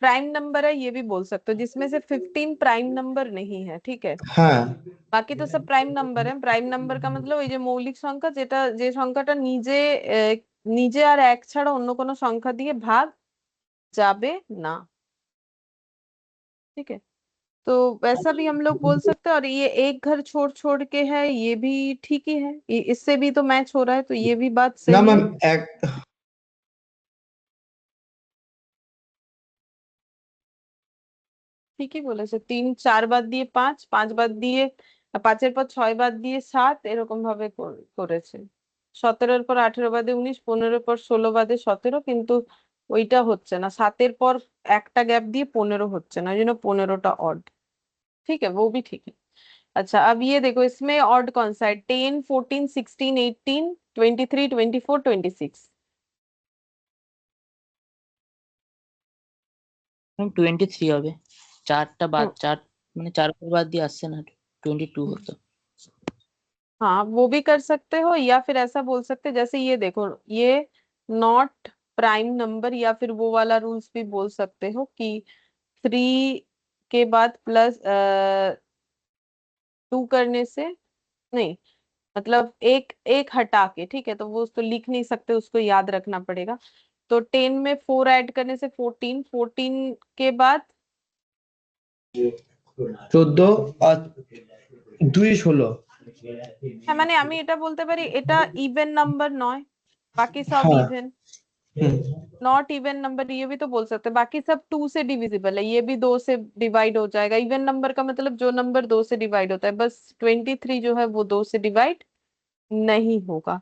प्राइम नंबर है, ये भी बोल सकते हो, जिसमें से 15 प्राइम नंबर नहीं है, ठीक है। হ্যাঁ বাকি তো সব প্রাইম নাম্বার है। প্রাইম নাম্বার का मतलब ওই যে মৌলিক সংখ্যা, যেটা যে সংখ্যাটা নিজে নিজে আর এক ছাড়া অন্য কোনো সংখ্যা দিয়ে ভাগ যাবে না, ठीक है। तो वैसा भी हम लोग बोल सकते हैं। और ये एक घर छोड़ छोड़ के है, ये भी ठीक ही है, इससे भी तो मैच हो रहा है, तो ये भी बात না सही ম্যাম है। এক ঠিকই বলেছে। 3 4 বাদ দিয়ে 5, 5 বাদ দিয়ে, 5 এর পর 6 বাদ দিয়ে 7, এরকম ভাবে করেছে। 17-এর পর 18 বাদে 19, 15-এর পর 16 বাদে 17, কিন্তু ওইটা হচ্ছে না। 7-এর পর একটা গ্যাপ দিয়ে 15 হচ্ছে না, ওই জন্য 15টা ऑड। ठीक है, वो भी ठीक है। अच्छा, अब ये देखो, इसमें ऑड कौन सा है? 10 14 16 18 23 24 26। ম্যাম 23 হবে। 4টা বাদ 4 মানে 4 ঘর বাদ দিয়ে আসছে না, 22 হতো। हाँ, वो भी कर सकते हो, या फिर ऐसा बोल सकते, जैसे ये देखो, ये नॉट प्राइम नंबर, या फिर वो वाला रूल्स भी बोल सकते हो कि 3 के बाद प्लस 2 करने से, नहीं, मतलब एक एक हटा के, ठीक है, तो वो उसको लिख नहीं सकते, उसको याद रखना पड़ेगा। तो 10 में 4 ऐड करने से 14, 14 के बाद 14 আর 2 16। হ্যাঁ, মানে আমি এটা বলতে পারি, এটা ইভেন নাম্বার নয়, বাকি সব হ্যাঁ ইভেন। नॉट इवन नंबर ये भी तो बोल सकते हैं, बाकी सब 2 से डिविजिबल है, ये भी 2 से डिवाइड हो जाएगा। इवन नंबर का मतलब जो नंबर 2 से डिवाइड होता है, बस 23 जो है वो 2 से डिवाइड नहीं होगा।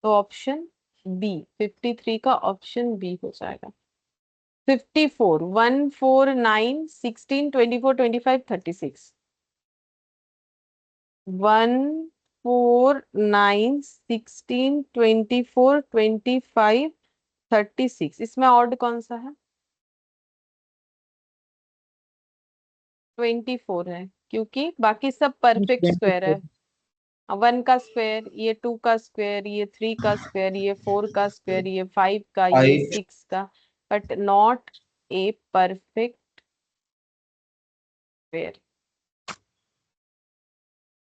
तो ऑप्शन बी, 53 का ऑप्शन बी हो जाएगा। 54, 1 4 9 16 24 25 36, 1 4 9 16 24 25 36, इसमें ऑड कौन सा है? 24 है, क्योंकि बाकी सब परफेक्ट स्क्वायर है। 1 का स्क्वायर, ये 2 का स्क्वायर, ये 3 का स्क्वायर, ये 4 का स्क्वायर, ये 5 का, ये 8 6 का, but not a perfect square.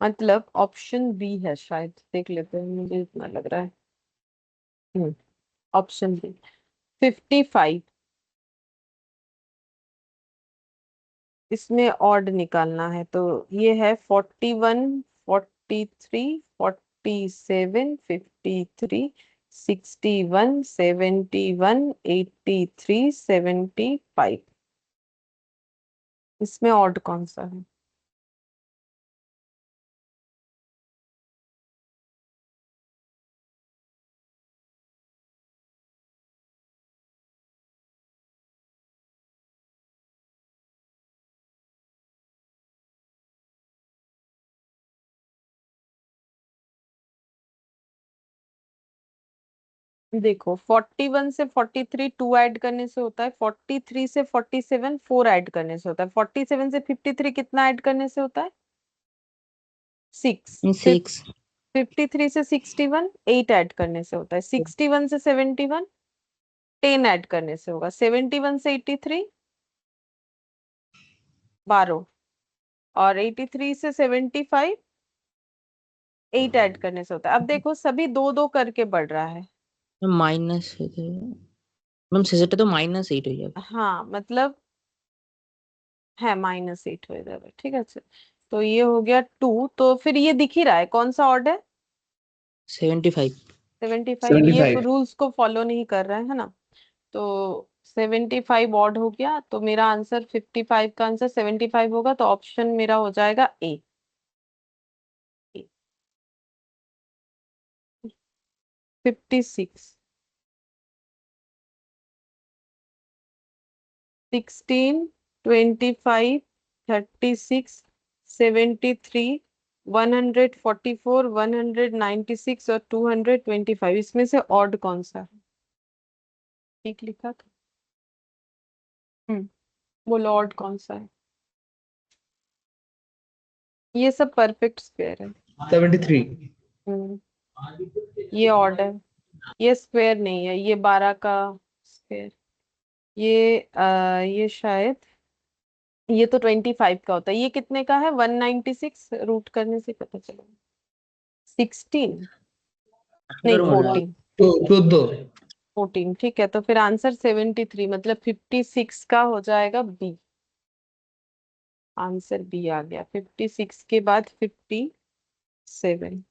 मतलब ऑप्शन बी है शायद, देख लेते हैं, मुझे इतना लग रहा है। Option B 55। इसमें ऑड निकालना है तो ये है 41 43 47 53 61 71 83 75, इसमें ऑड कौन सा है? देखो 41 से 43 2 ऐड करने से होता है, 43 से 47 4 ऐड करने से होता है, 47 से 53 कितना ऐड करने से होता है? 6। 6 53 से 61 8 ऐड करने से होता है, 61 से 71 10 ऐड करने से होगा, 71 से 83 12, और 83 से 75 8 ऐड करने से होता है। अब देखो सभी 2 2 करके बढ़ रहा है। माइनस मैम শেষেরটা তো -8 হয়ে যাবে। हाँ मतलब है -8 हो जाएगा, ठीक है। तो ये हो गया 2, तो फिर ये दिख ही रहा है कौन सा ऑर्ड है? 75 75। ये 75 रूल्स को फॉलो नहीं कर रहा है ना, तो 75 ऑड हो गया, तो मेरा आंसर 55 का आंसर 75 होगा, तो ऑप्शन मेरा हो जाएगा ए। 56 16 25 36 73 144 196 और 225, इसमें से ऑड कौन सा है? ठीक लिखा था। बोलो ऑड कौन सा है? ये सब परफेक्ट स्क्वायर है। 73 हम्म ये ऑड है, ये स्क्वायर नहीं है, ये 12 का स्क्वायर। ये शायद ये तो 25 का होता है, ये कितने का है? 196, रूट करने से पता चला। 16 नहीं 14, तो 14 14 ठीक है, तो फिर आंसर 73 मतलब 56 का हो जाएगा बी। आंसर बी आ गया। 56 के बाद 57,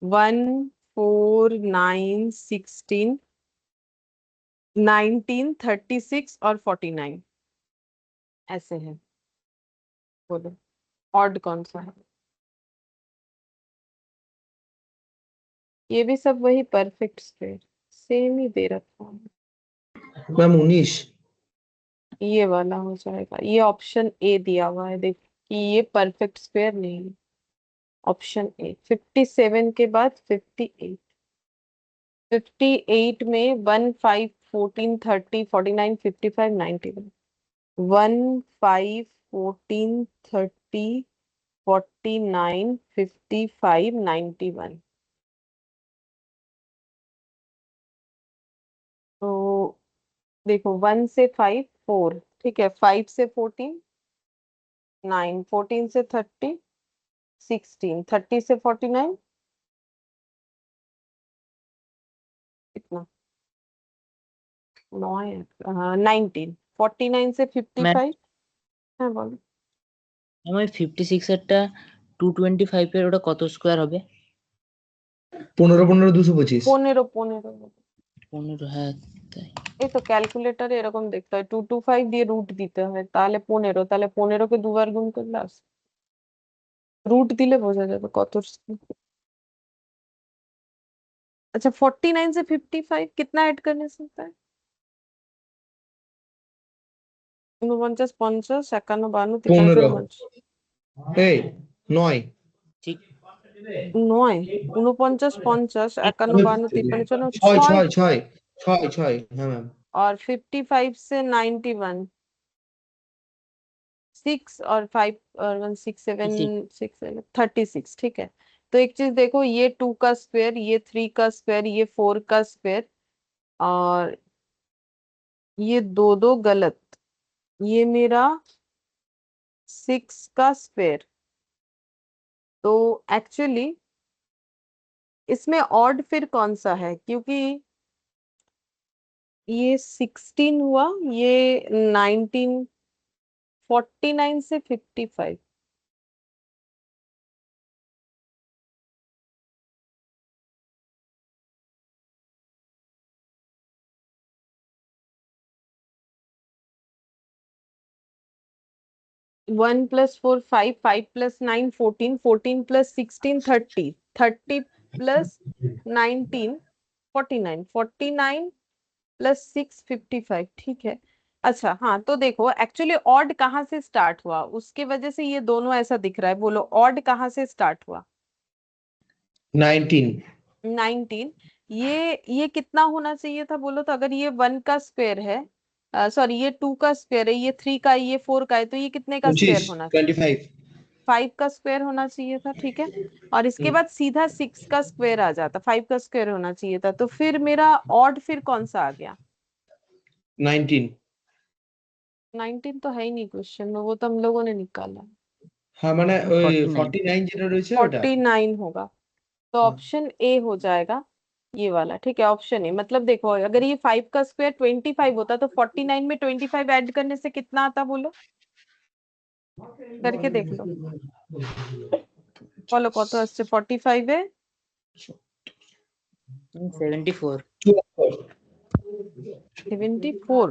1 4 9 16 19 36 और 49 ऐसे है। बोलो ऑड कौन सा है? ये भी सब वही परफेक्ट स्क्वायर, सेम ही दे रखा है। मैम 19 ये वाला हो जाएगा, ये ऑप्शन ए दिया हुआ है, देख कि ये परफेक्ट स्क्वायर नहीं है। ऑप्शन ए 57 के बाद 58, 58 में 1 5 14 30 49 55 91, 1 5 14 30 49 55 91। तो देखो 1 से 5 4, ठीक है, 5 से 14 9, 14 से 30 16, 30 से 49 कितना? 9 है, 19, 49 से 55। হ্যাঁ বলো। আমার 56 এরটা 225 এর ওটা কত স্কয়ার হবে? 15 15 225 15 15 15 হ্যাঁ তাই এই তো ক্যালকুলেটরে এরকম দেখতে হয়, 225 দিয়ে রুট দিতে হয়, তাহলে 15, তাহলে 15 কে দুবার গুণ করলে আসে। रूट दिले বোঝা যাবে কত। अच्छा 49 से 55 कितना ऐड करने से होता है? 49, 50, 51, 52, 53, 15 54। এই 9 ঠিক 9, 49, 50, 51, 52, 53, 54, 6 6। 6 6 6 6 হ্যাঁ ম্যাম। और 55 से 91, 6 और 5 और 1, 6, 7, 6, 36। ठीक है। तो एक चीज देखो, ये 2 का स्क्वायर, ये 3 का स्क्वायर, ये 4 का स्क्वायर, और ये दो दो गलत, ये मेरा 6 का स्क्वायर। तो एक्चुअली इसमें ऑड फिर कौन सा है, क्योंकि ये 16 हुआ, ये 19, 49 से 55। One plus 4 5, 5 plus 9 14, 14 plus 16 30, 30 plus 19 49, 49 plus 6 55। ठीक है। अच्छा हाँ, तो देखो एक्चुअली ऑड कहाँ से स्टार्ट हुआ, उसके वजह से ये दोनों ऐसा दिख रहा है। बोलो ऑड कहाँ से स्टार्ट हुआ? 19 19। ये कितना होना चाहिए था बोलो तो? अगर ये 1 का स्क्वायर है, सॉरी ये 2 का स्क्वायर है, ये 3 का है, ये 4 का है, तो ये कितने का स्क्वायर 25 होना चाहिए? 25 5 का स्क्वायर होना चाहिए था। ठीक है। और इसके बाद सीधा 6 का स्क्वायर आ जाता, 5 का स्क्वायर होना चाहिए था। तो फिर मेरा ऑड फिर कौन सा आ गया? 19 19 तो है ही नहीं क्वेश्चन में, वो तो हम लोगों ने निकाला। হ্যাঁ মানে ওই 49 49 যেটা রয়েছে ওটা। 49 होगा। तो হ্যাঁ ऑप्शन ए हो जाएगा, ये वाला। ठीक है, ऑप्शन ए। मतलब देखो, अगर ये 5 का स्क्वायर 25 होता तो 49 में 25 ऐड करने से कितना आता बोलो? करके देख लो। বলো কত আসছে 45 এ? 74 74।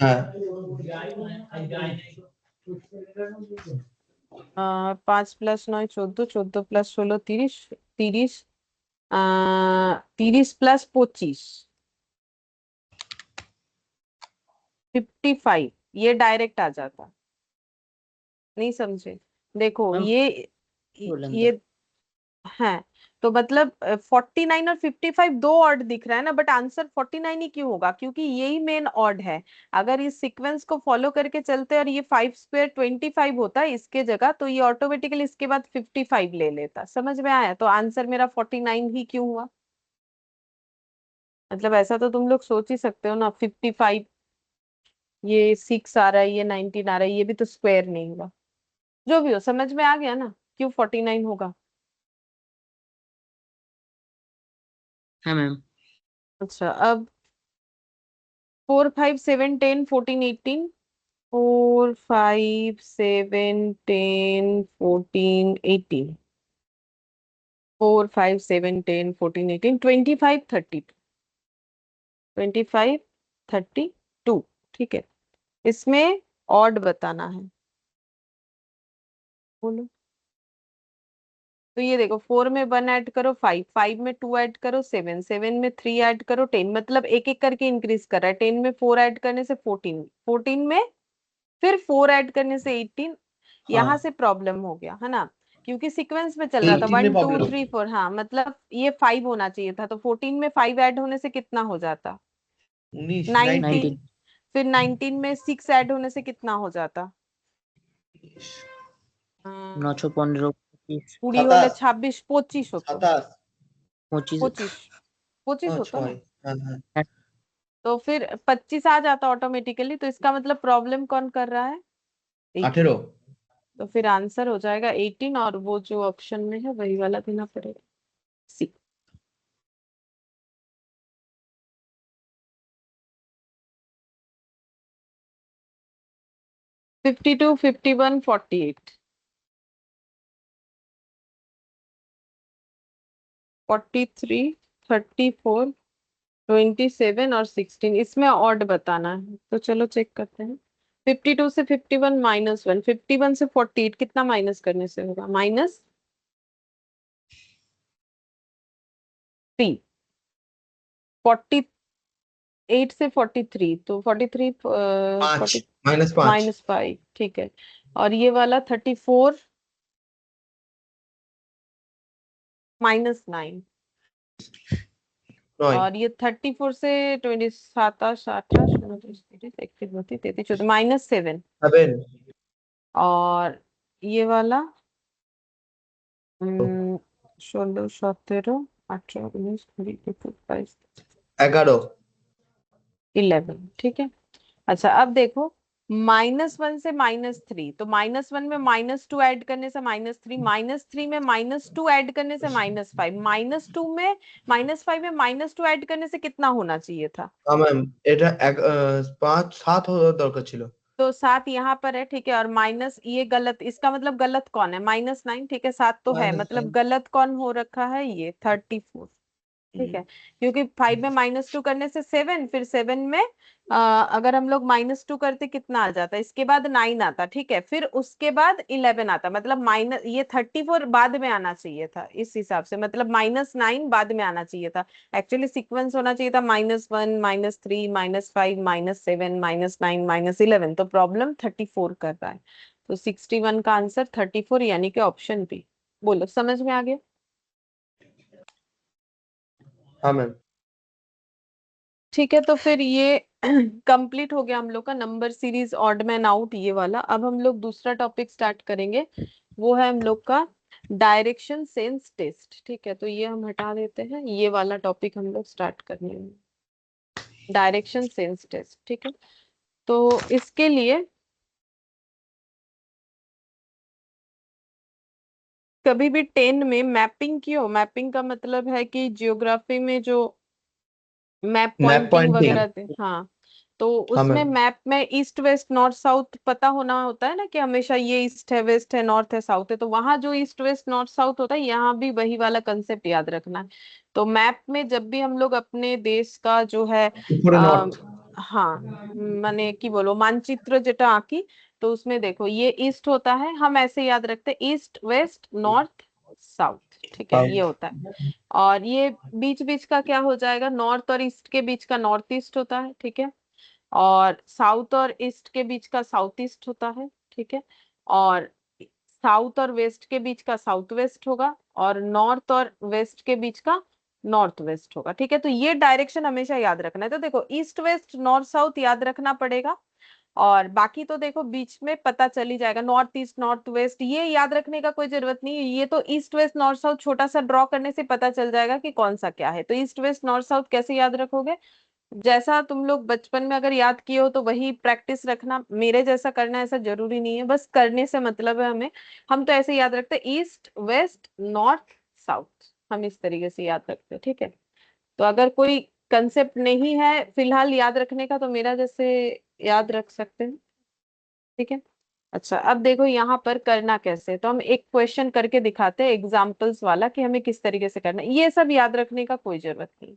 হ্যাঁ 5 প্লাস 9 14, 14 প্লাস 16 30, 30, 30 प्लस 25 55। ये डायरेक्ट आ जाता, नहीं समझे? देखो मैम बोलें तो ये है। तो मतलब 49 और 55 दो ऑड दिख रहा है ना, बट आंसर 49 ही क्यों होगा? क्योंकि यही मेन ऑड है। अगर इस सीक्वेंस को फॉलो करके चलते और ये 5 स्क्वायर 25 होता है इसके जगह, तो ये ऑटोमेटिकली इसके बाद 55 ले लेता। समझ में आया? तो आंसर मेरा 49 ही क्यों हुआ? मतलब ऐसा तो तुम लोग सोच ही सकते हो ना, 55, ये 6 आ रहा है, ये 19 आ रहा है, ये भी तो स्क्वायर नहीं हुआ। जो भी हो, समझ में आ गया ना क्यों 49 होगा? हाँ मैम अच्छा, अब 4 5 7 10 14 18, 4 5 7 10 14 18, 4 5 7 10 14 18 25 32, 25 32। ठीक है। इसमें ऑड बताना है, बोलो। तो ये देखो, 4 में 1 ऐड करो 5, 5 में 2 ऐड करो 7, 7 में 3 ऐड करो 10, मतलब एक एक करके इंक्रीज कर रहा है। 10 में 4 ऐड करने से 14, 14 में फिर 4 ऐड करने से 18। हाँ यहाँ से प्रॉब्लम हो गया है ना, क्योंकि सीक्वेंस में चल रहा था 18 में 1 2 प्रॉब्लम 3 4। हाँ, मतलब ये 5 होना चाहिए था, तो 14 में 5 ऐड होने से कितना हो जाता? 19 19 19। 19 फिर 19 में 6 ऐड होने से कितना हो जाता? 9 15 25 কুড়ি হলে 27 26, 25 হতো। 27 25, 25 होता 6 ना। হ্যাঁ হ্যাঁ तो फिर 25 आ जाता ऑटोमेटिकली, तो इसका मतलब प्रॉब्लम कौन कर रहा है? 18। 18 तो फिर आंसर हो जाएगा 18, और वो जो ऑप्शन में है वही वाला देना पड़ेगा, सी। फिफ्टी टू 51 48, 43 34 27 और 16, इसमें ऑड बताना है, तो चलो चेक करते हैं। 52 से 51 -1, 51 से 48 कितना माइनस करने से होगा? -3। 48 से 43, तो 43 5 40 -5 -5, ठीक है। और ये वाला 34 -9, 9 और ये 34 से 27 27 28 29 30 31 32 33 14 -7, 7 और ये वाला 16 17 18 19 20 21 22 11 11, ठीक है। अच्छा अब देखो, -1 से -3, तो -1 में -2 ऐड करने से -3, -3 में -2 ऐड करने से -5, -2 में -5 में -2 ऐड करने से कितना होना चाहिए था? हाँ मैम, এটা 5 7 হওয়ার দরকার ছিল। तो 7 यहाँ पर है, ठीक है, और माइनस ये गलत, इसका मतलब गलत कौन है? -9, ठीक है, 7 तो है, मतलब गलत कौन हो रखा है? ये 34, ठीक है। क्योंकि 5 में -2 करने से 7, फिर 7 में अगर हम लोग -2 करते कितना आ जाता? इसके बाद 9 आता, ठीक है, फिर उसके बाद 11 आता, मतलब माइनस ये 34 बाद में आना चाहिए था इस हिसाब से, मतलब -9 बाद में आना चाहिए था। एक्चुअली सीक्वेंस होना चाहिए था -1 -3 -5 -7 -9 -11, तो प्रॉब्लम 34 कर रहा है। तो 61 का आंसर 34, यानी कि ऑप्शन बी। बोलो, समझ में आ गया? हाँ मैम। ठीक है, तो फिर ये कंप्लीट हो गया हम लोग का number series odd man out, ये वाला। अब हम लोग दूसरा टॉपिक स्टार्ट करेंगे, वो है हम लोग का डायरेक्शन सेंस टेस्ट, ठीक है। तो ये हम हटा देते हैं, ये वाला टॉपिक हम लोग स्टार्ट करने हैं, डायरेक्शन सेंस टेस्ट, ठीक है। तो इसके लिए कभी भी 10 में मैपिंग की हो, मैपिंग का मतलब है कि जियोग्राफी में जो मैप मैप पॉइंटिंग पॉइंटिंग। वगैरह थे, हाँ, तो हाँ उसमें मैम। मैप में ईस्ट वेस्ट नॉर्थ साउथ पता होना होता है ना, कि हमेशा ये ईस्ट है, वेस्ट है, नॉर्थ है, साउथ है, तो वहां जो ईस्ट वेस्ट नॉर्थ साउथ होता है, यहाँ भी वही वाला कंसेप्ट याद रखना है। तो मैप में जब भी हम लोग अपने देश का जो है উপরে आ, নর্থ। हाँ, माने की बोलो मानचित्र जेटा आकी, तो उसमें देखो ये ईस्ट होता है, हम ऐसे याद रखते हैं, ईस्ट वेस्ट नॉर्थ साउथ, ठीक है, ये साउथ। होता है। और ये बीच बीच का क्या हो जाएगा? नॉर्थ और ईस्ट के बीच का नॉर्थ ईस्ट होता है, ठीक है, और साउथ और ईस्ट के बीच का साउथ ईस्ट होता है, ठीक है, और साउथ और वेस्ट के बीच का साउथ वेस्ट होगा, और नॉर्थ और वेस्ट के बीच का नॉर्थ वेस्ट होगा, ठीक है। तो ये डायरेक्शन हमेशा याद रखना है। तो देखो, ईस्ट वेस्ट नॉर्थ साउथ याद रखना पड़ेगा, और बाकी तो देखो बीच में पता चल ही जाएगा, नॉर्थ ईस्ट नॉर्थ वेस्ट ये याद रखने का कोई जरूरत नहीं है, ये तो ईस्ट वेस्ट नॉर्थ साउथ छोटा सा ड्रॉ करने से पता चल जाएगा कि कौन सा क्या है। तो ईस्ट वेस्ट नॉर्थ साउथ कैसे याद रखोगे? जैसा तुम लोग बचपन में अगर याद किए हो तो वही प्रैक्टिस रखना, मेरे जैसा करना ऐसा जरूरी नहीं है, बस करने से मतलब है हमें। हम तो ऐसे याद रखते हैं, ईस्ट वेस्ट नॉर्थ साउथ, हम इस तरीके से याद रखते हैं, ठीक है। तो अगर कोई कंसेप्ट नहीं है फिलहाल याद रखने का, तो मेरा जैसे याद रख सकते हैं, ठीक है। अच्छा अब देखो यहाँ पर करना कैसे है। तो हम एक क्वेश्चन करके दिखाते हैं एग्जाम्पल्स वाला, कि हमें किस तरीके से करना है, ये सब याद रखने का कोई जरूरत नहीं।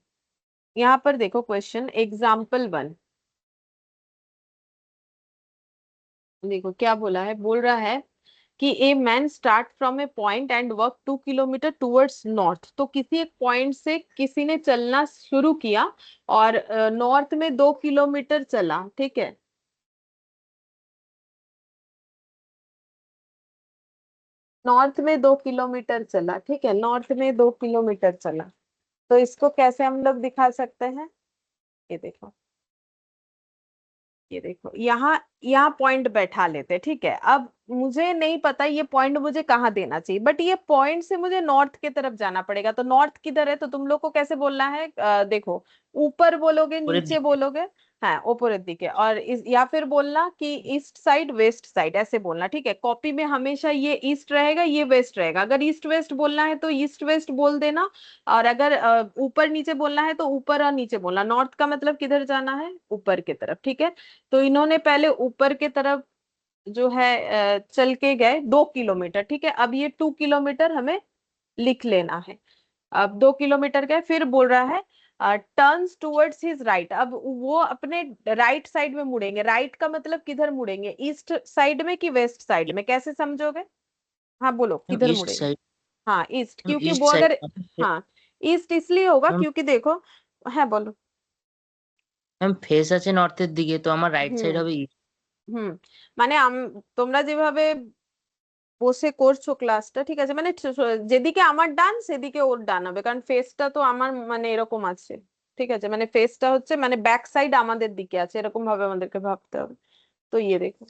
यहाँ पर देखो क्वेश्चन एग्जाम्पल 1, देखो क्या बोला है, बोल रहा है कि a man start from A point and work 2 kilometre towards north. तो किसी एक पॉइंट से किसी ने चलना शुरू किया, और नॉर्थ में 2 किलोमीटर चला, ठीक है। नॉर्थ में 2 किलोमीटर चला, ठीक है, नॉर्थ में 2 किलोमीटर चला। तो इसको कैसे हम लोग दिखा सकते हैं? ये देखो, ये देखो, यहाँ यहाँ पॉइंट बैठा लेते हैं, ठीक है। अब मुझे नहीं पता ये पॉइंट मुझे कहाँ देना चाहिए, बट ये पॉइंट से मुझे नॉर्थ की तरफ जाना पड़ेगा। तो नॉर्थ किधर है? तो तुम लोग को कैसे बोलना है, देखो, ऊपर बोलोगे पूरे नीचे दिखे। बोलोगे? हाँ, ऊपर दिखे, और या फिर बोलना कि ईस्ट साइड वेस्ट साइड, ऐसे बोलना, ठीक है। कॉपी में हमेशा ये ईस्ट रहेगा, ये वेस्ट रहेगा। अगर ईस्ट वेस्ट बोलना है तो ईस्ट वेस्ट बोल देना, और अगर ऊपर नीचे बोलना है तो ऊपर और नीचे बोलना। नॉर्थ का मतलब किधर जाना है? ऊपर की तरफ, ठीक है। तो इन्होंने पहले ऊपर की तरफ जो है चल के गए 2 किलोमीटर, ठीक है। अब ये 2 किलोमीटर हमें लिख लेना है। अब 2 किलोमीटर गए, फिर बोल रहा है टर्न्स टूवर्ड्स हिज राइट। अब वो अपने राइट साइड में मुड़ेंगे। राइट का मतलब किधर मुड़ेंगे, ईस्ट साइड में कि वेस्ट साइड में, कैसे समझोगे? हाँ बोलो, मैम किधर ईस्ट मुड़ेंगे? साइड। हाँ ईस्ट, मैम क्योंकि ईस्ट वो साइड। अगर, हाँ ईस्ट इसलिए होगा मैम क्योंकि देखो, हाँ बोलो। ম্যাম ফেস আছে নর্থের দিকে, তো আমার রাইট সাইড হুম হবে east। হুম, মানে তোমরা যেভাবে বসে করছো ক্লাসটা, ঠিক আছে, মানে যেদিকে আমার ডান সেদিকে ওর ডান হবে, কারণ ফেসটা তো আমার মানে এরকম আছে, ঠিক আছে, মানে ফেসটা হচ্ছে মানে ব্যাক সাইড আমাদের দিকে আছে, এরকম ভাবে আমাদেরকে ভাবতে হবে। तो ये देखो,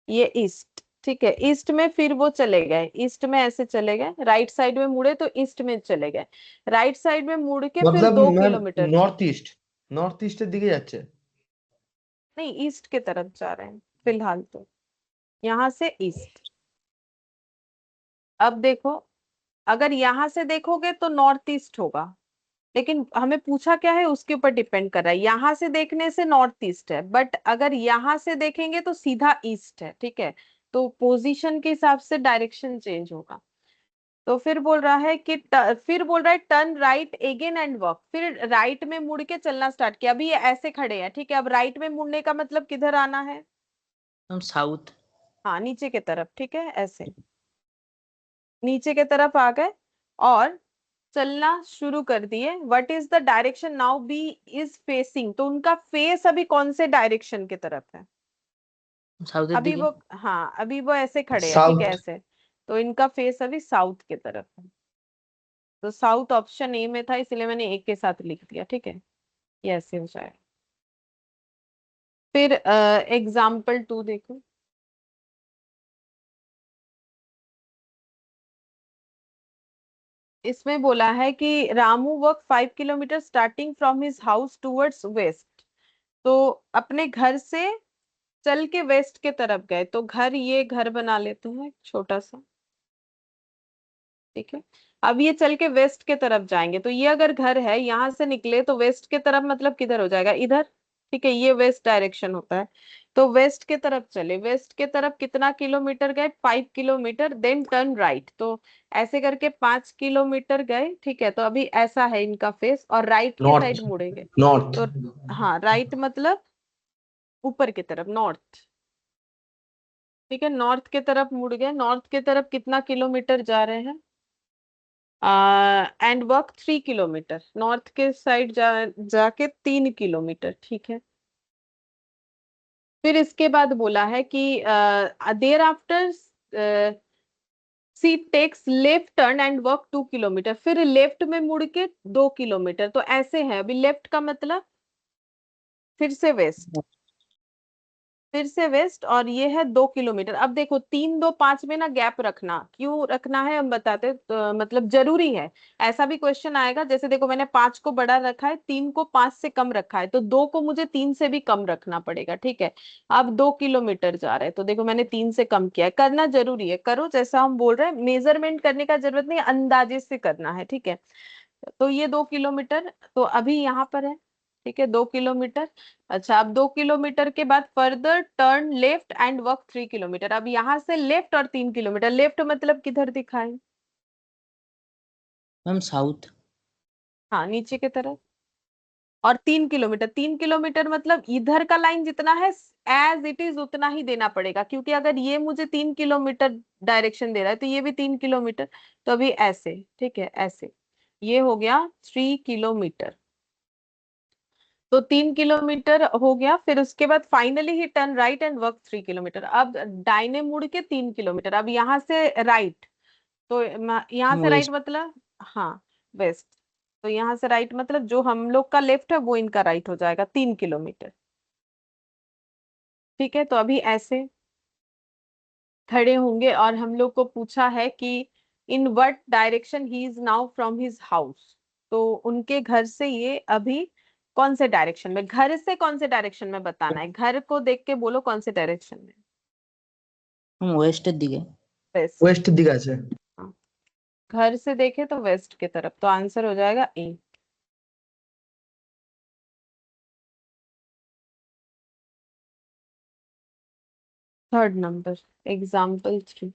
ये ईस्ट, ठीक है, ईस्ट में फिर वो चले गए, ईस्ट में ऐसे चले गए, राइट साइड में मुड़े तो ईस्ट में चले गए, राइट साइड में मुड़ के फिर मतलब दो मैम किलोमीटर नॉर्थ ईस्टेর দিকে যাচ্ছে। नहीं, ईस्ट की तरफ जा रहे हैं फिलहाल तो, यहाँ से ईस्ट। अब देखो, अगर यहाँ से देखोगे तो नॉर्थ ईस्ट होगा, लेकिन हमें पूछा क्या है उसके ऊपर डिपेंड कर रहा है। यहाँ से देखने से नॉर्थ ईस्ट है, बट अगर यहाँ से देखेंगे तो सीधा ईस्ट है, ठीक है, तो पोजीशन के हिसाब से डायरेक्शन चेंज होगा। तो फिर बोल रहा है कि फिर बोल रहा है turn right again and walk, फिर राइट में मुड़ के चलना स्टार्ट किया। अभी ये ऐसे खड़े हैं, ठीक है, अब राइट में मुड़ने का मतलब किधर आना है? Ma'am south. हाँ नीचे की तरफ, ठीक है, ऐसे नीचे की तरफ आ गए और चलना शुरू कर दिए। What is the direction now B is facing, तो उनका फेस अभी कौन से डायरेक्शन की तरफ है? সাউথের अभी দিকে। वो, हाँ अभी वो ऐसे खड़े हैं, ठीक है, साउथ। ऐसे, तो इनका फेस अभी साउथ की तरफ है। तो साउथ ऑप्शन ए में था, इसलिए मैंने एक के साथ लिख दिया, ठीक है, ये ऐसे हो जाए। फिर एग्जाम्पल 2 देखो। इसमें बोला है कि Ramu walk 5 kilometre starting from his house towards west. तो अपने घर से चल के वेस्ट के तरफ गए, तो घर, ये घर बना लेते हैं छोटा सा, ठीक है। अब ये चल के वेस्ट के तरफ जाएंगे, तो ये अगर घर है, यहाँ से निकले तो वेस्ट के तरफ मतलब किधर हो जाएगा, इधर, ठीक है, ये वेस्ट डायरेक्शन होता है। तो वेस्ट के तरफ चले, वेस्ट के तरफ कितना किलोमीटर गए, 5 किलोमीटर, देन टर्न राइट, तो ऐसे करके 5 किलोमीटर गए, ठीक है। तो अभी ऐसा है इनका फेस, और राइट के नॉर्थ। साइड मुड़ेंगे। नॉर्थ। तो हाँ, राइट मतलब ऊपर की तरफ, नॉर्थ, ठीक है, नॉर्थ के तरफ मुड़ गए। नॉर्थ के तरफ कितना किलोमीटर जा रहे हैं, एंड वर्क 3 किलोमीटर, नॉर्थ के साइड जाके 3 किलोमीटर, ठीक है। फिर इसके बाद बोला है कि thereafter she takes left turn and work 2 kilometre, फिर लेफ्ट में मुड़ के 2 किलोमीटर, तो ऐसे है, अभी लेफ्ट का मतलब फिर से वेस्ट, फिर से वेस्ट, और ये है 2 किलोमीटर। अब देखो 3 2 5 में ना गैप रखना, क्यों रखना है हम बताते, तो मतलब जरूरी है। ऐसा भी क्वेश्चन आएगा, जैसे देखो मैंने 5 को बड़ा रखा है, 3 को 5 से कम रखा है, तो 2 को मुझे 3 से भी कम रखना पड़ेगा, ठीक है। अब 2 किलोमीटर जा रहे हैं, तो देखो मैंने 3 से कम किया है, करना जरूरी है, करो जैसा हम बोल रहे हैं, मेजरमेंट करने का जरूरत नहीं, अंदाजे से करना है, ठीक है। तो ये 2 किलोमीटर, तो अभी यहाँ पर है, ठीक है, 2 किलोमीटर। अच्छा, अब 2 किलोमीटर के बाद further turn left and walk 3 kilometre, अब यहाँ से लेफ्ट और 3 किलोमीटर, लेफ्ट मतलब किधर दिखाए, ম্যাম साउथ। हाँ नीचे की तरफ, और 3 किलोमीटर, 3 किलोमीटर मतलब इधर का लाइन जितना है एज इट इज उतना ही देना पड़ेगा, क्योंकि अगर ये मुझे 3 किलोमीटर डायरेक्शन दे रहा है तो ये भी 3 किलोमीटर, तो अभी ऐसे, ठीक है, ऐसे, ये हो गया 3 किलोमीटर। तो 3 किलोमीटर हो गया, फिर उसके बाद finally he turn right and walk 3 kilometre. अब दाहिने मुड़ के 3 किलोमीटर, अब यहाँ से राइट, तो यहाँ से राइट ওয়েস্ট। मतलब, हाँ वेस्ट, तो यहाँ से राइट मतलब जो हम लोग का लेफ्ट है वो इनका राइट हो जाएगा 3 किलोमीटर, ठीक है। तो अभी ऐसे खड़े होंगे, और हम लोग को पूछा है कि in what direction he is now from his house, तो उनके घर से ये अभी कौन से डायरेक्शन में, घर से कौन से डायरेक्शन में बताना है, घर को देख के बोलो कौन से डायरेक्शन में, ম্যাম ওয়েস্টের দিকে। वेस्ट। ওয়েস্টের দিকে আছে। हाँ, घर से देखे तो वेस्ट की तरफ, तो आंसर हो जाएगा A. Third number, example 3।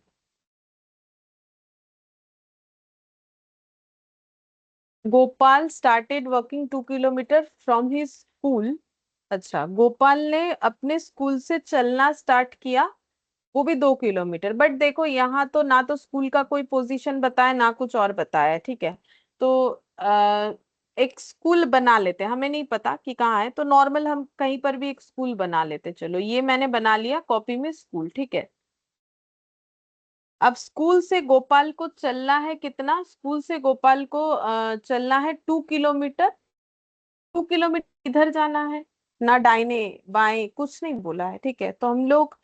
Gopal started working 2 kilometre from his school. अच्छा, गोपाल ने अपने स्कूल से चलना स्टार्ट किया, वो भी 2 किलोमीटर। बट देखो यहाँ तो ना तो स्कूल का कोई पोजीशन बताया ना कुछ और बताया है, ठीक है। तो एक स्कूल बना लेते हैं, हमें नहीं पता कि कहाँ है, तो नॉर्मल हम कहीं पर भी एक स्कूल बना लेते। चलो ये मैंने बना लिया कॉपी में स्कूल, ठीक है। अब स्कूल से गोपाल को चलना है कितना, स्कूल से गोपाल को चलना है 2 किलोमीटर। 2 किलोमीटर इधर जाना है, ना दाहिने बाएं कुछ नहीं बोला है, ठीक है। तो हम लोग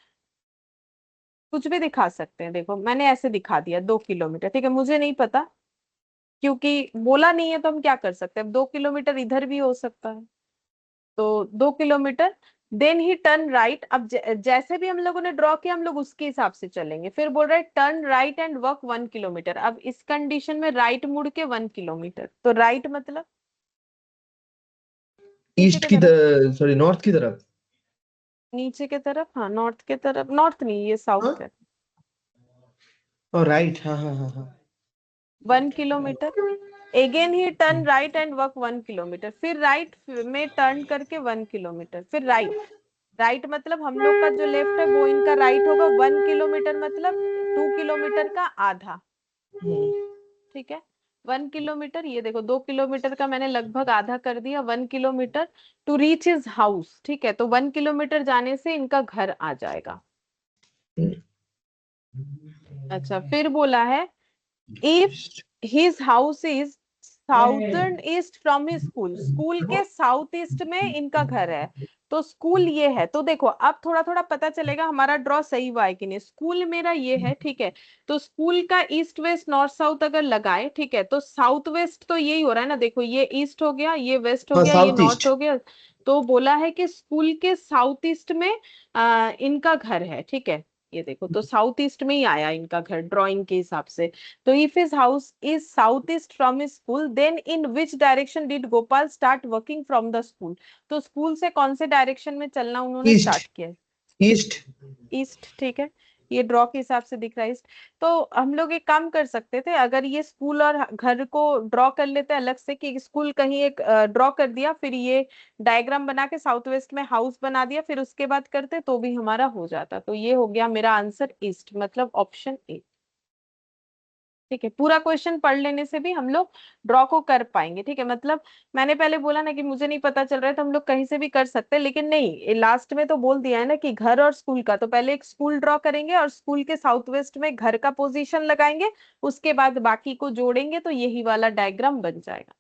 कुछ भी दिखा सकते हैं, देखो मैंने ऐसे दिखा दिया 2 किलोमीटर, ठीक है। मुझे नहीं पता क्योंकि बोला नहीं है, तो हम क्या कर सकते हैं। अब 2 किलोमीटर इधर भी हो सकता है, तो 2 kilometre. Then he turn right. अब जैसे भी हम लोगों ने ड्रॉ किया हम लोग उसके हिसाब से चलेंगे। फिर बोल रहे turn right and walk 1 kilometre. अब इस कंडीशन में राइट मुड़ के 1 किलोमीटर, तो राइट मतलब नीचे ईस्ट की की तरफ। सॉरी नॉर्थ की तरफ। नीचे की तरफ, हाँ नॉर्थ की तरफ, नॉर्थ नहीं ये हाँ, साउथ है। और राइट, हाँ हाँ हाँ हाँ। 1 kilometre. Again he turn right and walk 1 kilometre. फिर राइट में टर्न करके 1 किलोमीटर, फिर राइट। राइट मतलब हम लोग का जो लेफ्ट है वो इनका राइट होगा। 1 किलोमीटर मतलब 2 किलोमीटर का आधा, ठीक है। 1 किलोमीटर, ये देखो 2 किलोमीटर का मैंने लगभग आधा कर दिया। 1 kilometre to reach his house, ठीक है। तो 1 किलोमीटर जाने से इनका घर आ जाएगा। अच्छा, फिर बोला है if his house is southern east from his school. School के साउथ ईस्ट में इनका घर है, तो स्कूल ये है। तो देखो अब थोड़ा थोड़ा पता चलेगा हमारा ड्रॉ सही हुआ है कि नहीं। स्कूल मेरा ये है, ठीक है। तो स्कूल का ईस्ट वेस्ट नॉर्थ साउथ अगर लगाए, ठीक है, तो साउथ वेस्ट तो यही हो रहा है ना। देखो ये ईस्ट हो गया, ये वेस्ट हो हाँ, गया, ये साउथ नॉर्थ ईस्ट। हो गया। तो बोला है कि स्कूल के साउथ ईस्ट में इनका घर है, ठीक है। ये देखो तो साउथ ईस्ट में ही आया इनका घर ड्राइंग के हिसाब से। तो if his house is southeast from his school, then in which direction did Gopal start working from the school? तो स्कूल से कौन से डायरेक्शन में चलना उन्होंने ईस्ट। स्टार्ट किया है। ईस्ट। ईस्ट, ठीक है। ये ड्रॉ के हिसाब से दिख रहा है ईस्ट। तो हम लोग एक काम कर सकते थे, अगर ये स्कूल और घर को ड्रॉ कर लेते अलग से, कि स्कूल कहीं एक ड्रॉ कर दिया, फिर ये डायग्राम बना के साउथ वेस्ट में हाउस बना दिया, फिर उसके बाद करते तो भी हमारा हो जाता। तो ये हो गया मेरा आंसर ईस्ट, मतलब ऑप्शन ए, ठीक है। पूरा क्वेश्चन पढ़ लेने से भी हम लोग ड्रॉ को कर पाएंगे, ठीक है। मतलब मैंने पहले बोला ना कि मुझे नहीं पता चल रहा है, तो हम लोग कहीं से भी कर सकते हैं, लेकिन नहीं, लास्ट में तो बोल दिया है ना कि घर और स्कूल का। तो पहले एक स्कूल ड्रॉ करेंगे और स्कूल के साउथ वेस्ट में घर का पोजीशन लगाएंगे, उसके बाद बाकी को जोड़ेंगे, तो यही वाला डायग्राम बन जाएगा।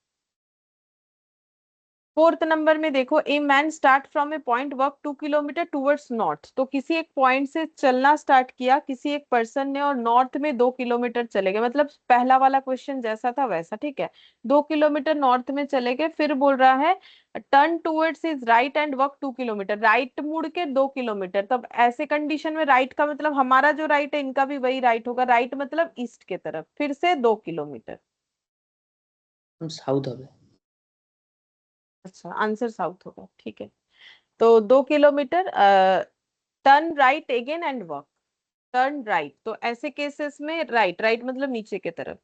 फोर्थ नंबर में देखो, a man start from A point work 2 kilometre towards north. तो किसी एक पॉइंट से चलना स्टार्ट किया किसी एक पर्सन ने, और नॉर्थ में 2 किलोमीटर चले गए, मतलब पहला वाला क्वेश्चन जैसा था वैसा, ठीक है। 2 किलोमीटर नॉर्थ में चले गए, फिर बोल रहा है turn towards is right and work 2 kilometre. Right मुड़ के 2 किलोमीटर। तब ऐसे कंडीशन में राइट का मतलब हमारा जो राइट है इनका भी वही राइट होगा। राइट मतलब ईस्ट के तरफ, फिर से 2 किलोमीटर। साउथ হবে। अच्छा, आंसर साउथ होगा, ठीक है। तो 2 kilometre, turn right again and work. Turn right, तो ऐसे केसेस में राइट, राइट मतलब नीचे की तरफ,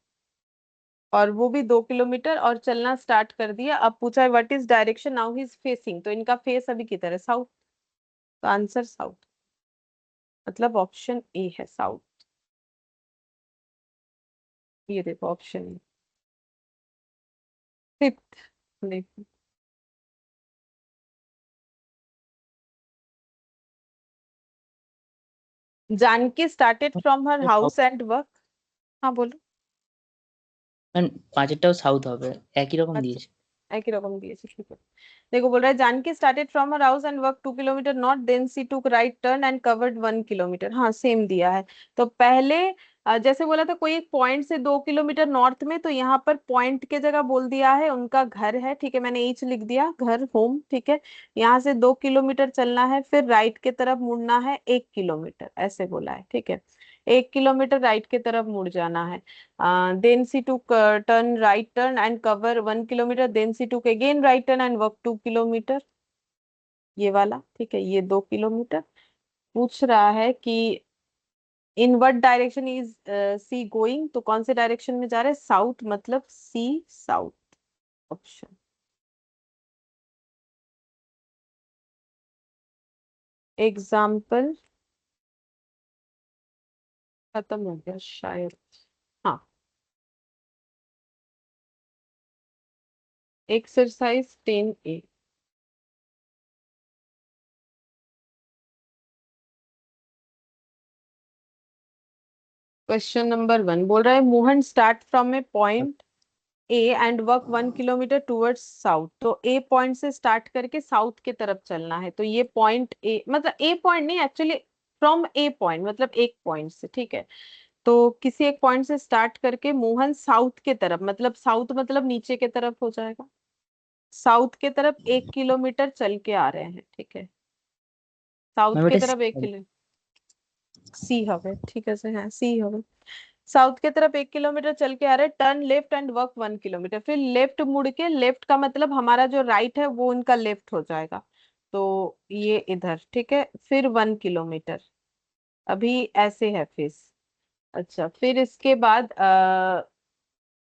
और वो भी 2 किलोमीटर और चलना स्टार्ट कर दिया। अब पूछा है what is direction now he is facing, तो इनका फेस अभी की तरह साउथ। तो आंसर साउथ, मतलब ऑप्शन ए है साउथ। ये देखो ऑप्शन ए। फिफ्थ देखो, Janaki started from her house and walk. हाँ बोलो। পাঁচেরটাও সাউথ হবে, একই রকম अच्छा, দিয়েছে। একই রকম দিয়েছে, ঠিক है। देखो बोल रहा है Janaki started from her house and work 2 kilometre north, then she took right turn and covered 1 kilometre. हाँ सेम दिया है। तो पहले जैसे बोला था कोई एक पॉइंट से 2 किलोमीटर नॉर्थ में, तो यहाँ पर पॉइंट के जगह बोल दिया है उनका घर है, ठीक है। मैंने एच लिख दिया, घर होम, ठीक है। यहाँ से 2 किलोमीटर चलना है, फिर राइट की तरफ मुड़ना है 1 किलोमीटर, ऐसे बोला है, ठीक है। 1 किलोमीटर राइट की तरफ मुड़ जाना है। then she took turn right turn and cover 1 kilometer, then she took again right turn and walk 2 kilometre, ये वाला, ठीक है। ये 2 किलोमीटर पूछ रहा है कि in what direction is she going, तो कौन से डायरेक्शन में जा रहे हैं, साउथ, मतलब सी साउथ। ऑप्शन। एग्जाम्पल खत्म हो गया शायद। हाँ, एक्सरसाइज 10A। क्वेश्चन नंबर 1 बोल रहा है Mohan start from A point A and walk 1 kilometre towards south. तो ए पॉइंट से स्टार्ट करके साउथ की तरफ चलना है। तो ये पॉइंट ए मतलब ए पॉइंट नहीं, एक्चुअली फ्रॉम ए पॉइंट मतलब एक पॉइंट से, ठीक है। तो किसी एक पॉइंट से स्टार्ट करके मोहन साउथ के तरफ, मतलब साउथ मतलब नीचे के तरफ हो जाएगा, साउथ के तरफ 1 किलोमीटर चल के आ रहे हैं, ठीक है। साउथ मैं के बेटे तरफ 1 किलो सी হবে, ঠিক আছে, হ্যাঁ सी হবে। साउथ की तरफ 1 किलोमीटर चल के आ रहे, turn left and walk 1 kilometre. फिर लेफ्ट मुड़ के, लेफ्ट का मतलब हमारा जो राइट है वो उनका लेफ्ट हो जाएगा, तो ये इधर, ठीक है। फिर 1 किलोमीटर, अभी ऐसे है फेस। अच्छा, फिर इसके बाद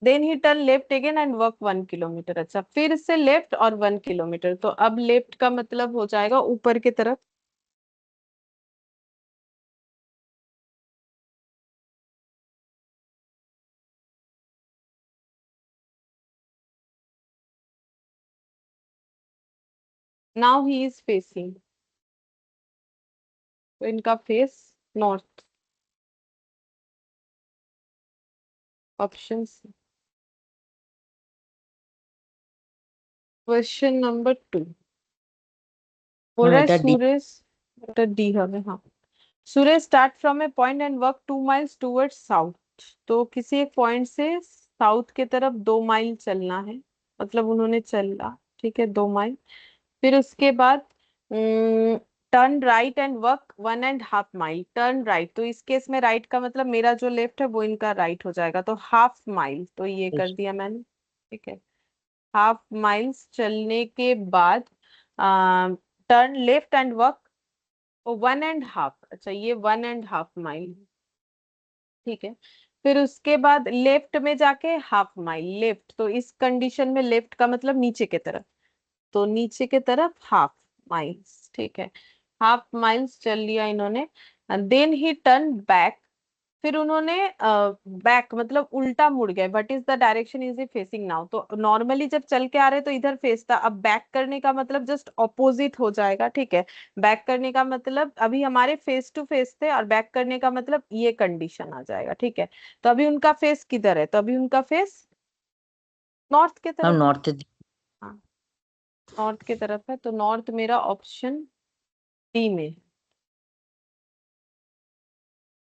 then he turn left again and walk 1 kilometre. अच्छा, फिर से लेफ्ट और 1 किलोमीटर, तो अब लेफ्ट का मतलब हो जाएगा ऊपर की तरफ। नाउ ही इज फेसिंग, तो इनका face north. Option C. Question number 2 बोल हाँ रहा है बेटा डी। सूरज, बेटा डी हमें, हाँ। Suraj start from A point and work 2 miles towards south. तो किसी एक पॉइंट से साउथ की तरफ 2 माइल चलना है, मतलब उन्होंने चला, ठीक है, 2 माइल। फिर उसके बाद turn right and work 1.5 mile. Turn right, तो इस केस में राइट का मतलब मेरा जो लेफ्ट है वो इनका राइट हो जाएगा, तो 1/2 माइल, तो ये कर दिया मैंने, ठीक है। 1/2 माइल्स चलने के बाद टर्न लेफ्ट एंड वर्क 1.5, अच्छा ये 1.5 माइल, ठीक है। फिर उसके बाद लेफ्ट में जाके 1/2 माइल लेफ्ट, तो इस कंडीशन में लेफ्ट का मतलब नीचे की तरफ, तो नीचे की तरफ 1/2 माइल्स, ठीक है। 1/2 माइल्स चल लिया इन्होंने। देन ही टर्न बैक, फिर उन्होंने बैक मतलब उल्टा मुड़ गए। What is the direction is he facing now. तो नॉर्मली जब चल के आ रहे तो इधर फेस था, अब बैक करने का मतलब जस्ट ऑपोजिट हो जाएगा, ठीक है। बैक करने का मतलब अभी हमारे फेस टू फेस थे, और बैक करने का मतलब ये कंडीशन आ जाएगा, ठीक है। तो अभी उनका फेस किधर है, तो अभी उनका फेस नॉर्थ के मैम तरफ है। नॉर्थ। हाँ, नॉर्थ की तरफ है, तो नॉर्थ मेरा ऑप्शन डी में है,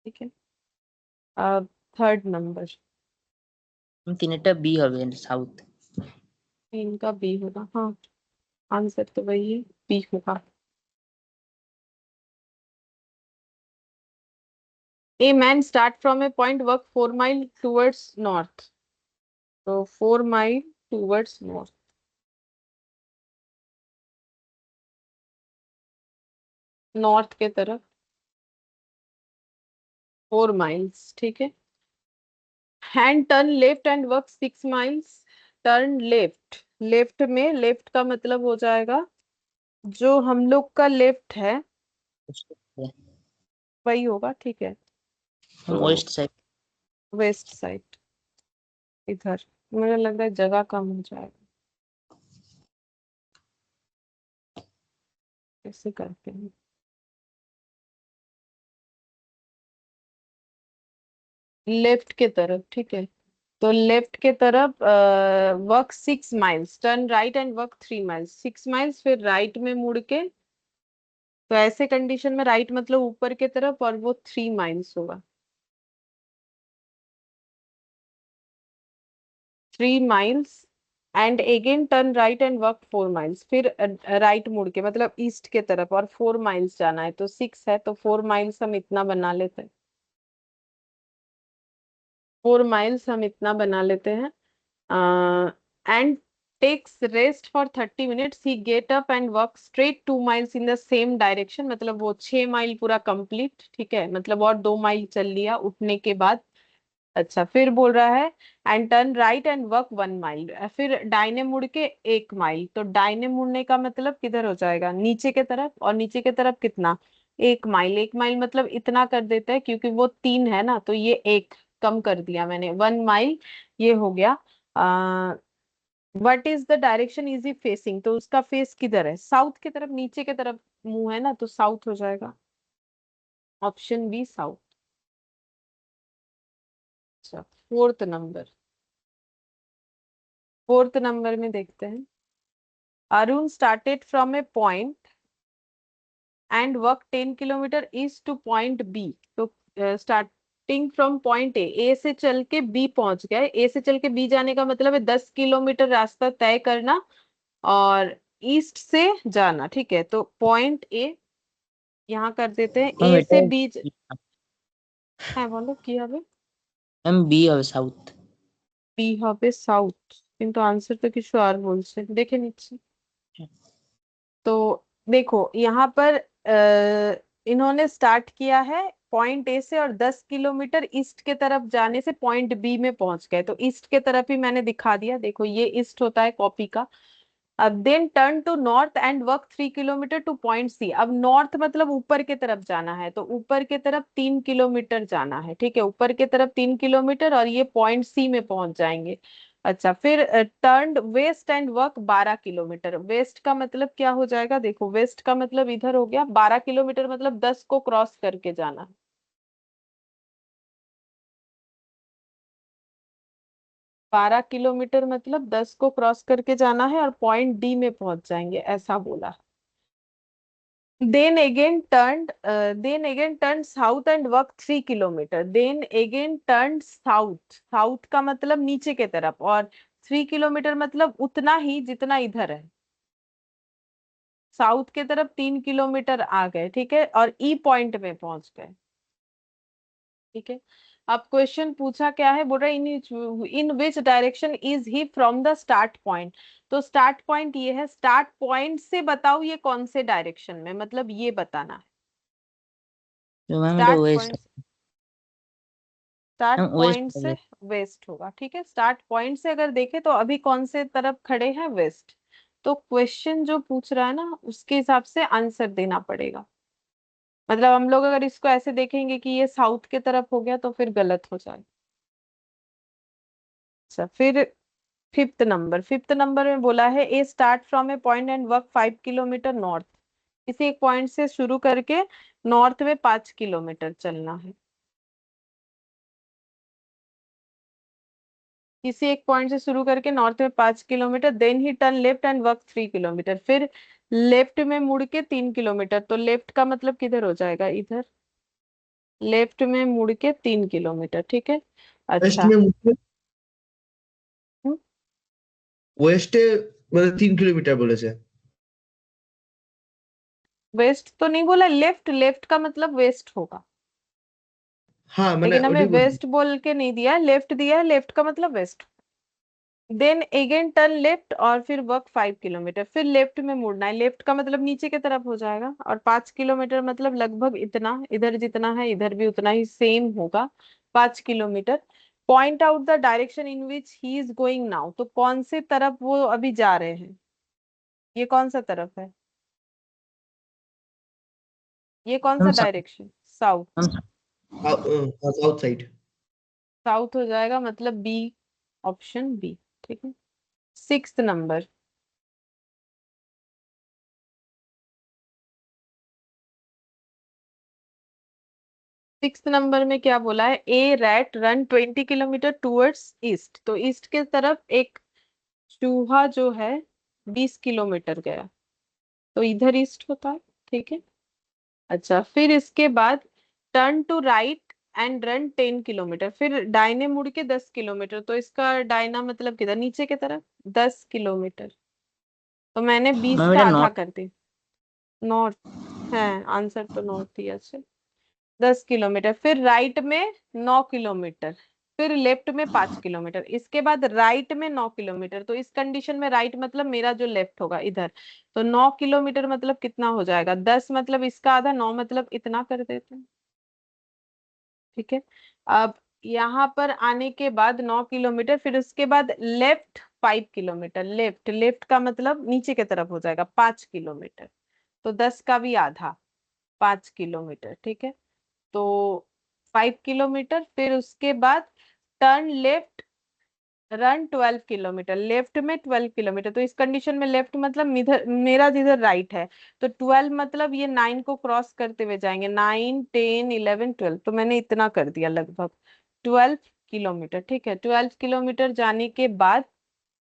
ठीक है। अब थर्ड नंबर, তিনটা বি হবে সাউথ। इनका बी होगा, हाँ। आंसर तो वही है, बी होगा। A man start from a point, work 4 mile towards north। तो 4 mile towards north, नॉर्थ के तरफ 4 माइल्स, ठीक है। Hand turn left and work 6 miles. Turn left, left में लेफ्ट का मतलब हो जाएगा जो हम लोग का लेफ्ट है वही होगा, ठीक है। तो ওয়েস্ট সাইড। वेस्ट साइड, इधर। मुझे लग रहा है जगह कम हो जाएगा, कैसे करते हैं। लेफ्ट के तरफ, ठीक है। तो लेफ्ट के तरफ work 6 miles, turn right and walk 3 miles, 6 miles, फिर राइट में मुड़ के, तो ऐसे कंडीशन में राइट मतलब ऊपर के तरफ, और वो 3 माइल्स होगा। 3 miles and again turn right and work 4 miles, फिर राइट मुड़ के मतलब ईस्ट के तरफ, और 4 माइल्स जाना है, तो 6 है, तो 4 माइल्स हम इतना बना लेते हैं। 4 माइल्स हम इतना बना लेते हैं। And takes rest for 30 minutes, he get up and walk straight 2 miles in the same direction। मतलब वो 6 माइल पूरा कंप्लीट, ठीक है, मतलब और 2 माइल चल लिया उठने के बाद। अच्छा, फिर बोल रहा है and turn right and walk 1 mile, फिर दाहिने मुड़ के 1 माइल। तो दाहिने मुड़ने का मतलब किधर हो जाएगा, नीचे के तरफ, और नीचे के तरफ कितना, 1 माइल। 1 माइल मतलब इतना कर देते हैं, क्योंकि वो 3 है ना, तो ये एक कम कर दिया मैंने, 1 माइल ये हो गया। What is the direction is he facing, तो उसका फेस किधर है, साउथ की तरफ, नीचे की तरफ मुंह है ना, तो साउथ हो जाएगा, ऑप्शन बी साउथ। अच्छा, फोर्थ नंबर में देखते हैं। Arun started from A point and walk 10 kilometre east to point B. तो स्टार्टिंग फ्रॉम पॉइंट ए से चल के बी पहुंच गया, ए से चल के बी जाने का मतलब है 10 किलोमीटर रास्ता तय करना और ईस्ट से जाना। ठीक है, तो पॉइंट ए यहाँ कर देते हैं, मैम ए এটা से बी। হ্যাঁ বলো কি হবে। ম্যাম বি হবে সাউথ। বি হবে সাউথ, কিন্তু आंसर तो কিছু আর বলছে, দেখে নিচ্ছি। तो देखो यहाँ पर इन्होंने स्टार्ट किया है पॉइंट ए से, और 10 किलोमीटर ईस्ट के तरफ जाने से पॉइंट बी में पहुंच गए। तो ईस्ट के तरफ ही मैंने दिखा दिया, देखो ये ईस्ट होता है कॉपी का। अब then turn to north and walk 3 kilometre to point C. अब नॉर्थ मतलब ऊपर के तरफ जाना है, तो ऊपर के तरफ 3 किलोमीटर जाना है। ठीक है, ऊपर के तरफ 3 किलोमीटर, और ये पॉइंट सी में पहुंच जाएंगे। अच्छा, फिर turn west and walk 12 kilometre. West का मतलब क्या हो जाएगा, देखो वेस्ट का मतलब इधर हो गया, 12 किलोमीटर मतलब 10 को क्रॉस करके जाना है। 12 किलोमीटर मतलब 10 को क्रॉस करके जाना है, और पॉइंट डी में पहुंच जाएंगे, ऐसा बोला। then again turn south and walk 3 kilometre. then again turn south, south का मतलब नीचे के तरफ, और 3 किलोमीटर मतलब उतना ही जितना इधर है, साउथ के तरफ 3 किलोमीटर आ गए। ठीक है, और ई पॉइंट में पहुंच गए। ठीक है, अब क्वेश्चन पूछा क्या है, बोल रहा है in which direction is he from the start point. तो स्टार्ट पॉइंट ये है, स्टार्ट पॉइंट से बताओ ये कौन से डायरेक्शन में, मतलब ये बताना है। তো ম্যাম এটা start West. Point, start ma'am West point से হবে। वेस्ट होगा। ठीक है, स्टार्ट पॉइंट से अगर देखें तो अभी कौन से तरफ खड़े हैं, वेस्ट। तो क्वेश्चन जो पूछ रहा है ना, उसके हिसाब से आंसर देना पड़ेगा। मतलब हम लोग अगर इसको ऐसे देखेंगे कि ये साउथ के तरफ हो गया, तो फिर गलत हो जाए। अच्छा, फिर फिफ्थ नंबर में बोला है A start from A point and work 5 kilometre north. किसी एक पॉइंट से शुरू करके नॉर्थ में 5 किलोमीटर चलना है। किसी एक पॉइंट से शुरू करके नॉर्थ में 5 kilometre, then he turn left and walk 3 kilometre. फिर लेफ्ट में मुड़ के 3 किलोमीटर, तो लेफ्ट का मतलब किधर हो जाएगा, इधर। लेफ्ट में मुड़ के 3 किलोमीटर। ठीक है, वेस्ट अच्छा। में मुझे हम्म, ওয়েস্টে মানে 3 কিলোমিটার বলেছে। वेस्ट तो नहीं बोला, लेफ्ट, लेफ्ट का मतलब वेस्ट होगा, হ্যাঁ মানে लेकिन हमें ওটাই বলছি। वेस्ट बोल के नहीं दिया, लेफ्ट दिया है, लेफ्ट का मतलब west. Then again turn left और फिर वर्क 5 किलोमीटर, फिर लेफ्ट में मुड़ना है। लेफ्ट का मतलब नीचे की तरफ हो जाएगा, और 5 किलोमीटर मतलब लगभग इतना, इधर जितना है इधर भी उतना ही सेम होगा, 5 kilometre. Point out the direction in which he is going now. तो कौन से तरफ वो अभी जा रहे हैं, ये कौन सा तरफ है, ये कौन सा ma'am direction, south. South side. South हो जाएगा, मतलब बी, ऑप्शन बी। ठीक है, सिक्स्थ नंबर। सिक्स्थ नंबर में क्या बोला है, a rat run 20 kilometre towards east. तो ईस्ट के तरफ एक चूहा जो है 20 किलोमीटर गया, तो इधर ईस्ट होता है। ठीक है, अच्छा, फिर इसके बाद turn to right and run 10 kilometre, फिर दाहिने मुड़ के 10 किलोमीटर। तो इसका दाहिना मतलब किधर, नीचे की तरफ 10 किलोमीटर। तो मैंने 20 ম্যাম का এটা आधा নর্থ। कर दी, नॉर्थ है आंसर, तो नॉर्थ ही है। 10 किलोमीटर, फिर राइट में 9 किलोमीटर, फिर लेफ्ट में 5 किलोमीटर, इसके बाद राइट में 9 किलोमीटर। तो इस कंडीशन में राइट मतलब मेरा जो लेफ्ट होगा इधर। तो 9 किलोमीटर मतलब कितना हो जाएगा, 10 मतलब इसका आधा, 9 मतलब इतना कर देते हैं। ठीक है, अब यहाँ पर आने के बाद 9 किलोमीटर, फिर उसके बाद लेफ्ट 5 किलोमीटर, लेफ्ट लेफ्ट का मतलब नीचे की तरफ हो जाएगा 5 किलोमीटर, तो 10 का भी आधा, 5 किलोमीटर, ठीक है। तो 5 किलोमीटर, फिर उसके बाद turn left, run 12 kilometre, left में 12 किलोमीटर, तो इस कंडीशन में लेफ्ट मतलब इधर, मेरा जिधर राइट है, तो 12 मतलब ये 9 को क्रॉस करते हुए जाएंगे, 9 10 11 12, तो मैंने इतना कर दिया लगभग 12 किलोमीटर, ठीक है। 12 किलोमीटर जाने के बाद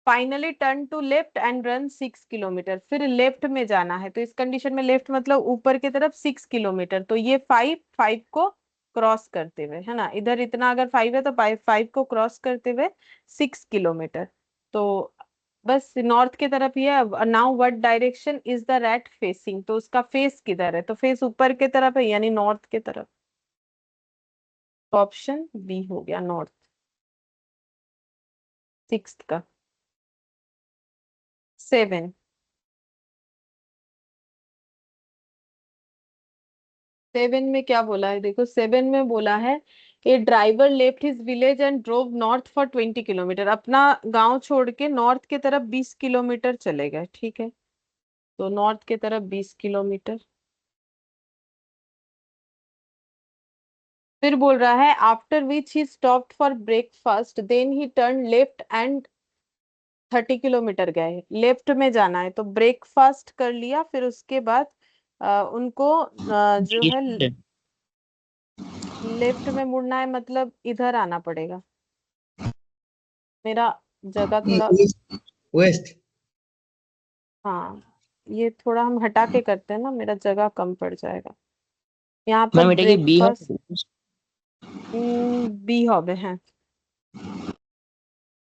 finally turn to left and run 6 kilometre, फिर लेफ्ट में जाना है, तो इस कंडीशन में लेफ्ट मतलब ऊपर की तरफ 6 किलोमीटर, तो ये 5 को क्रॉस करते हुए, है ना, इधर इतना अगर 5 है तो 5 को क्रॉस करते हुए 6 किलोमीटर। तो बस नॉर्थ की तरफ ये है। Now what direction is the rat facing, तो उसका फेस किधर है, तो फेस ऊपर की तरफ है, यानी नॉर्थ की तरफ, ऑप्शन बी हो गया नॉर्थ, सिक्स का। 7, 7 में क्या बोला है, देखो 7 में बोला है a driver left his village and drove north for 20 kilometre, अपना गांव छोड़ के नॉर्थ की तरफ 20 किलोमीटर चले गए, ठीक है, तो नॉर्थ की तरफ 20 किलोमीटर। फिर बोल रहा है after which he stopped for breakfast then he turn left and 30 kilometre गए, लेफ्ट में जाना है तो ब्रेकफास्ट कर लिया, फिर उसके बाद उनको जो है लेफ्ट में मुड़ना है, मतलब इधर आना पड़ेगा, मेरा जगह थोड़ा, वेस्ट। हाँ ये थोड़ा हम हटा के करते हैं ना, मेरा जगह कम पड़ जाएगा। यहाँ पर मैम এটা কি বি হবে? ब्रेकफास्ट, बी हॉब है,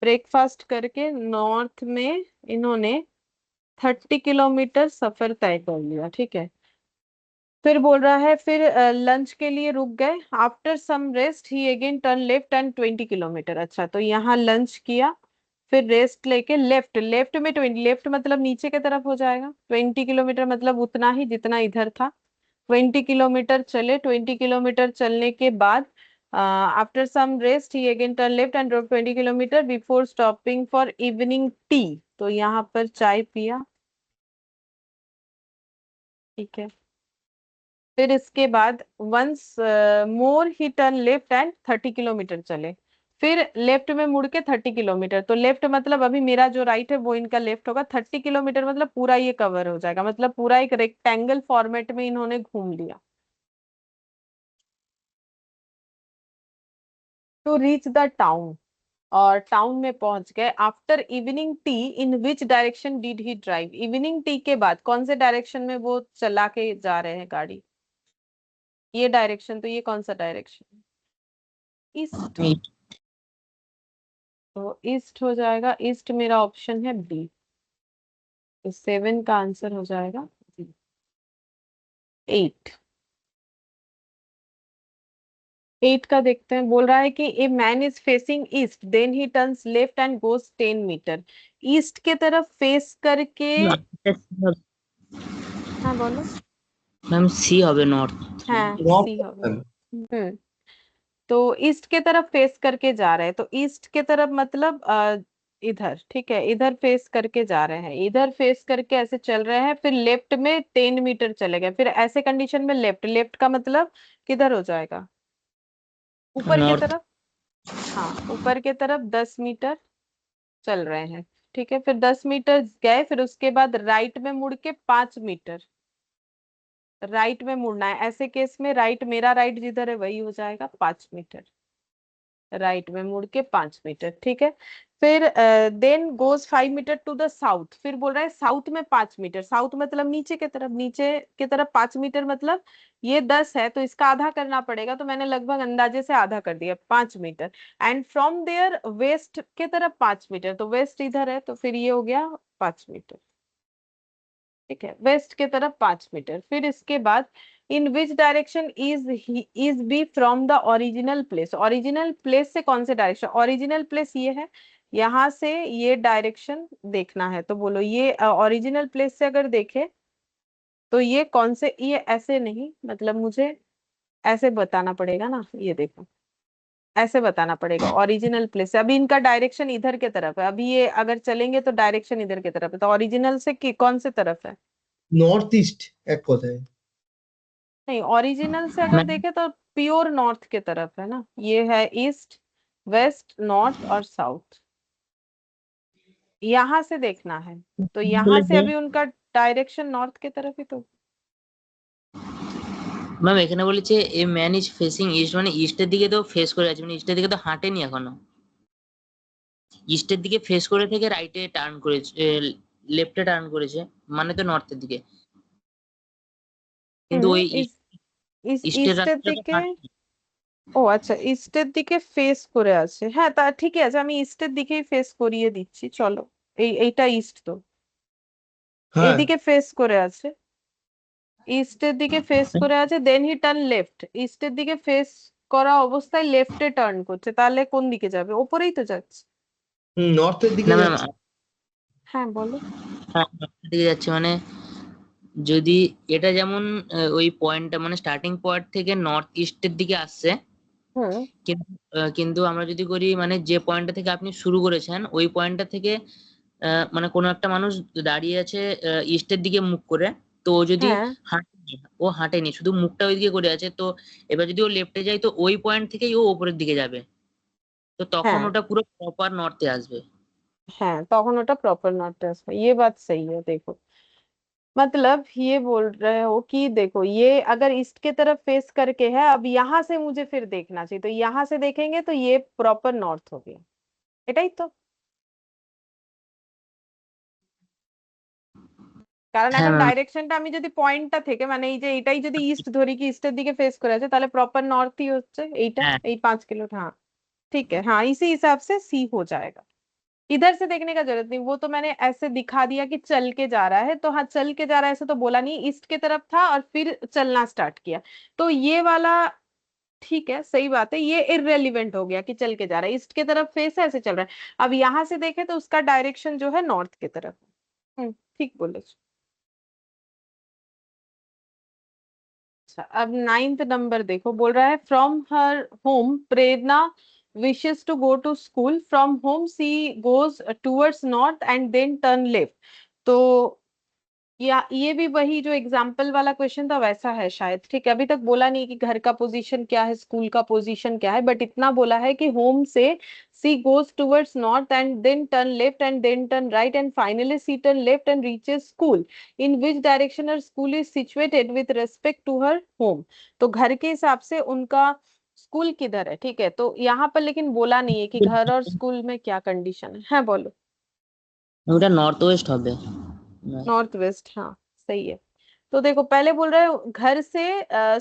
ब्रेकफास्ट करके नॉर्थ में इन्होंने 30 किलोमीटर सफर तय कर लिया, ठीक है। फिर बोल रहा है फिर लंच के लिए रुक गए, after some rest he again turn left and 20 kilometre, अच्छा तो यहाँ लंच किया, फिर रेस्ट लेके लेफ्ट, लेफ्ट में 20, लेफ्ट मतलब नीचे की तरफ हो जाएगा, 20 किलोमीटर मतलब उतना ही जितना इधर था, 20 किलोमीटर चले, 20 किलोमीटर चलने के बाद after some rest he again turn left and drove 20 kilometre before stopping for evening tea, तो यहाँ पर चाय पिया, ठीक है। फिर इसके बाद once more he turn left and 30 kilometre चले, फिर लेफ्ट में मुड़ के 30 किलोमीटर, तो लेफ्ट मतलब अभी मेरा जो राइट है वो इनका लेफ्ट होगा, 30 किलोमीटर मतलब पूरा ये कवर हो जाएगा, मतलब पूरा एक रेक्टेंगल फॉर्मेट में इन्होंने घूम लिया। टू रीच द टाउन, और टाउन में पहुंच गए, after evening tea in which direction did he drive, evening tea के बाद कौन से डायरेक्शन में वो चला के जा रहे हैं गाड़ी, ये डायरेक्शन, तो ये कौन सा डायरेक्शन, ईस्ट, तो ईस्ट हो जाएगा, ईस्ट मेरा ऑप्शन है बी, तो 7 का आंसर हो जाएगा 8। 8 का देखते हैं, बोल रहा है कि a man is facing east then he turns left and goes 10 metre, east के तरफ फेस करके, हाँ बोलो, ম্যাম সি হবে নর্থ 3। हाँ नॉर्थ। सी होगा। तो ईस्ट के तरफ फेस करके जा रहे हैं, तो ईस्ट के तरफ मतलब इधर, ठीक है, इधर फेस करके जा रहे हैं, इधर फेस करके ऐसे चल रहे हैं, फिर लेफ्ट में 10 मीटर चले गए, फिर ऐसे कंडीशन में लेफ्ट, लेफ्ट का मतलब किधर हो जाएगा, ऊपर की नॉर्थ। तरफ, हाँ ऊपर की तरफ 10 मीटर चल रहे हैं, ठीक है, फिर 10 मीटर गए, फिर उसके बाद राइट में मुड़ के 5 मीटर, राइट में मुड़ना है, ऐसे केस में राइट, मेरा राइट जिधर है वही हो जाएगा 5 मीटर, राइट में मुड़ के 5 मीटर, ठीक है। फिर then goes 5 metre to the south, फिर बोल रहा है साउथ में 5 मीटर, साउथ मतलब नीचे की तरफ, नीचे की तरफ 5 मीटर मतलब ये 10 है, तो इसका आधा करना पड़ेगा, तो मैंने लगभग अंदाजे से आधा कर दिया 5 metre, and from there west की तरफ 5 मीटर, तो वेस्ट इधर है, तो फिर ये हो गया 5 मीटर, ठीक है, वेस्ट की तरफ 5 मीटर, फिर इसके बाद in which direction is B from the original place, original place से कौन से डायरेक्शन, ओरिजिनल प्लेस ये है, यहाँ से ये डायरेक्शन देखना है, तो बोलो ये ओरिजिनल प्लेस से अगर देखे तो ये कौन से, ये ऐसे नहीं, मतलब मुझे ऐसे बताना पड़ेगा ना, ये देखो ऐसे बताना पड़ेगा ओरिजिनल प्लेस से। अभी इनका डायरेक्शन इधर के तरफ है, अभी ये अगर चलेंगे तो डायरेक्शन इधर के तरफ है, तो ओरिजिनल से कौन से तरफ है? নর্থ ইস্ট এক কথায়। नहीं, ओरिजिनल से अगर मैंने देखे तो प्योर नॉर्थ के तरफ है ना, ये है ईस्ट, वेस्ट, नॉर्थ और साउथ, यहाँ से देखना है। तो यहाँ से বলেছে अभी उनका डायरेक्शन नॉर्थ के तरफ ही तो। ম্যাম এখানে বলেছে a man is facing east, মানে ইস্টের দিকে তো ফেস করে আছে, মানে ইস্টের দিকে তো হাঁটেনি এখনো, ইস্টের দিকে ফেস করে থেকে রাইটে টার্ন করেছে, লেফটে টার্ন করেছে, মানে তো নর্থের দিকে, কিন্তু ওই ইস ইস্টের ইস্টের রাস্তাটা তো দিকে, হাঁটেনি। ও আচ্ছা, ইস্টের দিকে ফেস করে আছে, হ্যাঁ তা ঠিকই আছে, আমি ইস্টের দিকেই ফেস করিয়ে দিচ্ছি, চলো। এইটা ইস্ট তো, হ্যাঁ। এইদিকে ফেস করে আছে, ইস্টের দিকে ফেস করে আছে, দেন হি টার্ন লেফট, ইস্টের দিকে ফেস করা অবস্থায় লেফটে টার্ন করছে, তাহলে কোন দিকে যাবে? ওপরেই তো যাচ্ছে। নর্থের দিকে না ম্যাম, যাচ্ছে। হ্যাঁ বলো। হ্যাঁ নর্থের দিকে যাচ্ছে, মানে যদি এটা যেমন ওই পয়েন্টটা মানে স্টার্টিং পয়েন্ট থেকে নর্থ ইস্টের দিকে আসছে, হুম। কিন্তু কিন্তু আমরা যদি করি মানে যে পয়েন্টটা থেকে আপনি শুরু করেছেন ওই পয়েন্টটা থেকে মানে কোনো একটা মানুষ দাঁড়িয়ে আছে ইস্টের দিকে মুখ করে, তো ও যদি হ্যাঁ হাঁটেনি, ও হাঁটেনি শুধু মুখটা ওইদিকে করে আছে, তো এবার যদি ও লেফটে যায় তো ওই পয়েন্ট থেকেই ও ওপরের দিকে যাবে, তো তখন হ্যাঁ ওটা পুরো প্রপার নর্থে আসবে। হ্যাঁ, তখন ওটা प्रॉपर नॉट है, ये बात सही है। देखो, मतलब ये बोल रहे हो कि देखो, ये अगर ईस्ट के तरफ फेस करके है, अब यहाँ से मुझे फिर देखना चाहिए, तो यहाँ से देखेंगे तो ये प्रॉपर नॉर्थ हो गया, এটাই তো। কারণ হ্যাঁ এখন ম্যাম। ডাইরেকশনটা আমি যদি পয়েন্টটা থেকে, মানে এই যে এটাই যদি ইস্ট ধরি, কি ইস্টের দিকে फेस করে আছে, তাহলে प्रॉपर नॉर्थ ही হচ্ছে এইটা, হ্যাঁ এই 5 किलो। हाँ ठीक है, हाँ इसी हिसाब से सी हो जाएगा। इधर से देखने का जरूरत नहीं, वो तो मैंने ऐसे दिखा दिया कि चल के जा रहा है, तो हाँ चल के जा रहा है ऐसे तो बोला नहीं, ईस्ट की तरफ था और फिर चलना स्टार्ट किया, तो ये वाला ठीक है, सही बात है, ये इररेलीवेंट हो गया कि चल के जा रहा है, ईस्ट की तरफ फेस है, ऐसे चल रहा है। अब यहां से देखे तो उसका डायरेक्शन जो है नॉर्थ की तरफ है। ठीक बोले। अच्छा, अब 9th नंबर देखो, बोल रहा है from her home Prerna wishes to go to school, from home she goes towards north and then turn left। तो या ये भी वही जो एग्जाम्पल वाला क्वेश्चन था वैसा है शायद, ठीक है। अभी तक बोला नहीं कि घर का पोजीशन क्या है, स्कूल का पोजीशन क्या है, बट इतना बोला है कि होम से she goes towards north and then turn left and then turn right and finally she turn left and reaches school, in which direction her school is situated with respect to her home. तो घर के हिसाब से उनका school किधर है, ठीक है। तो यहाँ पर लेकिन बोला नहीं है कि घर और स्कूल में क्या कंडीशन है बोलो। ওটা নর্থ ওয়েস্ট হবে। नॉर्थ वेस्ट, हाँ सही है। तो देखो, पहले बोल रहे हो घर से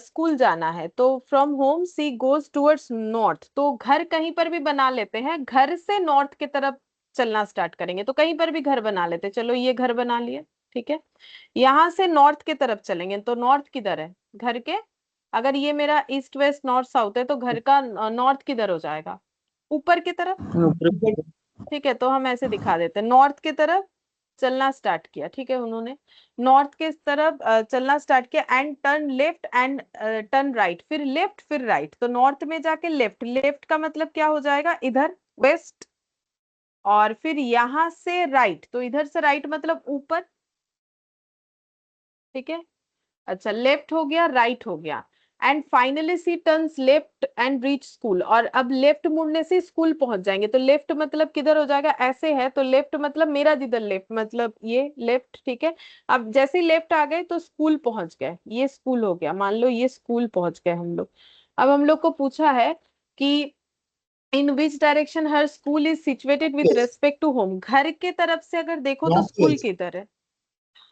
स्कूल जाना है, तो from home she goes towards north, तो घर कहीं पर भी बना लेते हैं, घर से नॉर्थ की तरफ चलना स्टार्ट करेंगे तो कहीं पर भी घर बना लेते हैं। चलो ये घर बना लिए, ठीक है। यहाँ से नॉर्थ की तरफ चलेंगे तो नॉर्थ किधर है घर के? अगर ये मेरा ईस्ट वेस्ट नॉर्थ साउथ है तो घर का नॉर्थ किधर हो जाएगा? ऊपर की तरफ, ठीक है। तो हम ऐसे दिखा देते हैं, नॉर्थ की तरफ चलना स्टार्ट किया, ठीक है, उन्होंने नॉर्थ के तरफ चलना स्टार्ट किया and turn left and turn right, फिर लेफ्ट फिर राइट, तो नॉर्थ में जाके लेफ्ट, लेफ्ट का मतलब क्या हो जाएगा इधर वेस्ट, और फिर यहां से राइट, तो इधर से राइट मतलब ऊपर, ठीक है। अच्छा, लेफ्ट हो गया, राइट हो गया, and finally she turns left and reach school, और अब लेफ्ट मुड़ने से स्कूल पहुंच जाएंगे, तो लेफ्ट मतलब किधर हो जाएगा, ऐसे है तो लेफ्ट मतलब मेरा जिधर लेफ्ट मतलब ये लेफ्ट, ठीक है। अब जैसे ही लेफ्ट आ गए तो स्कूल पहुंच गए, ये स्कूल हो गया, मान लो ये स्कूल पहुंच गए हम लोग। अब हम लोग को पूछा है कि in which direction her school is situated with respect to home, घर के तरफ से अगर देखो तो नॉर्थ स्कूल वेस्ट। किधर है?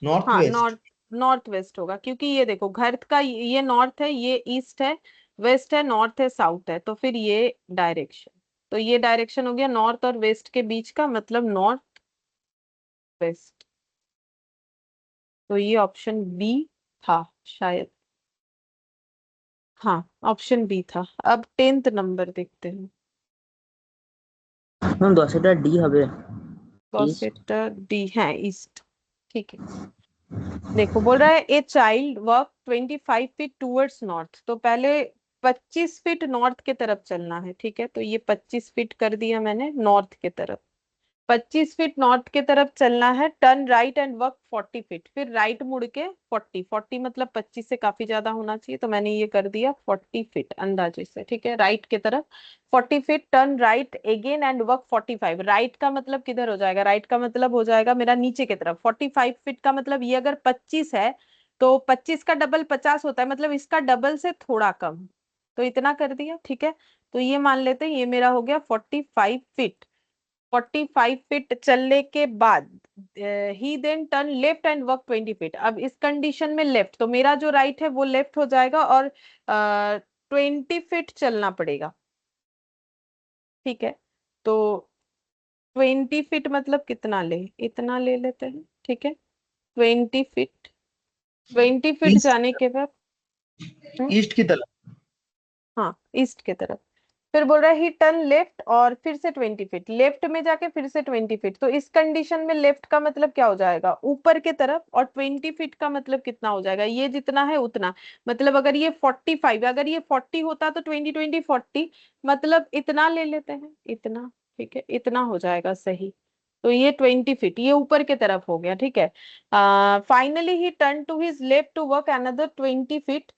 नॉर्थ हाँ वेस्ट। नॉर्थ, नॉर्थ वेस्ट होगा, क्योंकि ये देखो घर का ये नॉर्थ है, ये ईस्ट है, वेस्ट है, नॉर्थ है, साउथ है, तो फिर ये डायरेक्शन, तो ये डायरेक्शन हो गया नॉर्थ और वेस्ट के बीच का, मतलब नॉर्थ वेस्ट। तो ये ऑप्शन बी था शायद, हाँ ऑप्शन बी था। अब 10th नंबर देखते हैं। হুম 10 ডি হবে। ইস্ট। कॉसेटा डी है ईस्ट, ठीक है। देखो बोल रहा है a child walk 25 feet towards north, तो पहले 25 फीट नॉर्थ के तरफ चलना है, ठीक है। तो ये 25 फीट कर दिया मैंने नॉर्थ के तरफ। 25 फीट नॉर्थ के तरफ चलना है, turn right and work 40 feet, फिर राइट मुड़ के 40 मतलब 25 से काफी ज्यादा होना चाहिए, तो मैंने ये कर दिया 40 फीट अंदाजे से, ठीक है। राइट के तरफ 40 feet, turn right again and work 45। Right का मतलब किधर हो जाएगा? राइट का मतलब हो जाएगा मेरा नीचे की तरफ। 45 फीट का मतलब ये अगर 25 है तो 25 का डबल 50 होता है, मतलब इसका डबल से थोड़ा कम। तो इतना कर दिया, ठीक है। तो ये मान लेते हैं ये मेरा हो गया 45 फीट। 45 फीट चलने के बाद he then turn left and work 20 feet. अब इस कंडीशन में लेफ्ट, तो मेरा जो राइट है वो लेफ्ट हो जाएगा और 20 फीट चलना पड़ेगा, ठीक है। तो 20 फीट मतलब कितना ले, इतना ले लेते हैं, ठीक है। 20 फीट, 20 फीट ईस्ट जाने के बाद ईस्ट की तरफ। हाँ ईस्ट की तरफ। फिर बोल रहा है ही टर्न लेफ्ट और फिर से 20 फीट, लेफ्ट में जाके फिर से 20 फीट। तो इस कंडीशन में लेफ्ट का मतलब क्या हो जाएगा? ऊपर के तरफ, और 20 फीट का मतलब कितना हो जाएगा? ये जितना है उतना। मतलब अगर ये 45, अगर ये 40 होता तो 20 20 40, मतलब इतना ले लेते हैं, इतना, ठीक है। इतना हो जाएगा सही। तो ये 20 फीट ये ऊपर के तरफ हो गया, ठीक है। Finally he turn to his left to work another 20 feet.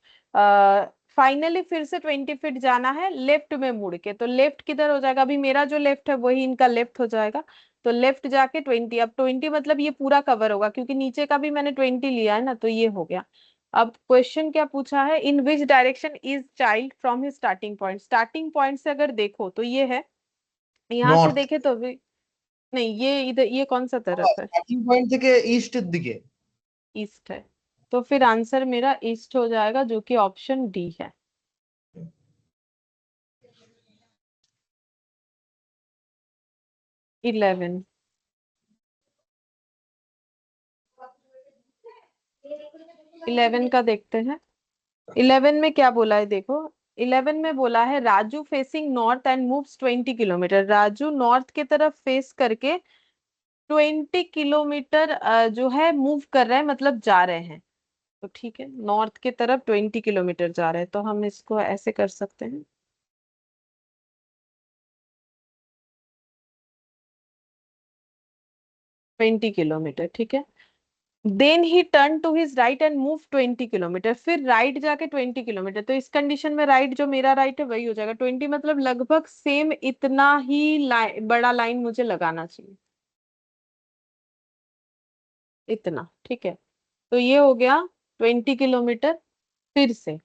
फाइनली फिर से 20 फीट जाना है लेफ्ट में मुड़ के। तो लेफ्ट किधर हो जाएगा? अभी मेरा जो लेफ्ट है वही इनका लेफ्ट हो जाएगा। तो लेफ्ट जाके 20, अब 20 मतलब ये पूरा कवर होगा क्योंकि नीचे का भी मैंने 20 लिया है ना, तो ये हो गया। अब क्वेश्चन क्या पूछा है? In which direction is child from his starting point. Starting point से अगर देखो तो ये है, यहाँ से नॉर्थ। देखे तो भी नहीं, ये इधर, ये कौन सा तरफ है? स्टार्टिंग पॉइंट থেকে ইস্টের দিকে। ईस्ट है। तो फिर आंसर मेरा ईस्ट हो जाएगा, जो कि ऑप्शन डी है। 11, 11 का देखते हैं। 11 में क्या बोला है देखो। 11 में बोला है Raju facing north and moves 20 kilometre. Raju north के तरफ फेस करके 20 किलोमीटर जो है मूव कर रहे हैं, मतलब जा रहे हैं। तो ठीक है, नॉर्थ की तरफ 20 किलोमीटर जा रहे हैं, तो हम इसको ऐसे कर सकते हैं। 20 किलोमीटर, ठीक है। Then he turn to his right and move 20 kilometre, फिर राइट जाके 20 किलोमीटर। तो इस कंडीशन में राइट, जो मेरा राइट है वही हो जाएगा 20, मतलब लगभग सेम इतना ही बड़ा लाइन मुझे लगाना चाहिए, इतना, ठीक है। तो ये हो गया 20 किलोमीटर फिर से।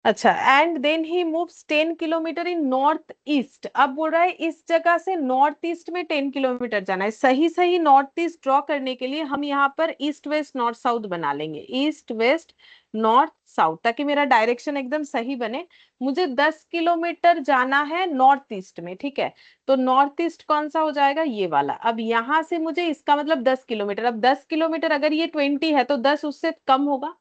अच्छा, and then he moves 10 kilometre in north east. अब बोल रहा है इस जगह से नॉर्थ ईस्ट में 10 किलोमीटर जाना है। सही सही नॉर्थ ईस्ट ड्रॉ करने के लिए हम यहाँ पर ईस्ट वेस्ट नॉर्थ साउथ बना लेंगे, ईस्ट वेस्ट नॉर्थ साउथ, ताकि मेरा डायरेक्शन एकदम सही बने। मुझे 10 किलोमीटर जाना है नॉर्थ ईस्ट में, ठीक है। तो नॉर्थ ईस्ट कौन सा हो जाएगा? ये वाला। अब यहाँ से मुझे इसका मतलब 10 किलोमीटर, अब 10 किलोमीटर अगर ये 20 है तो 10 उससे कम होगा,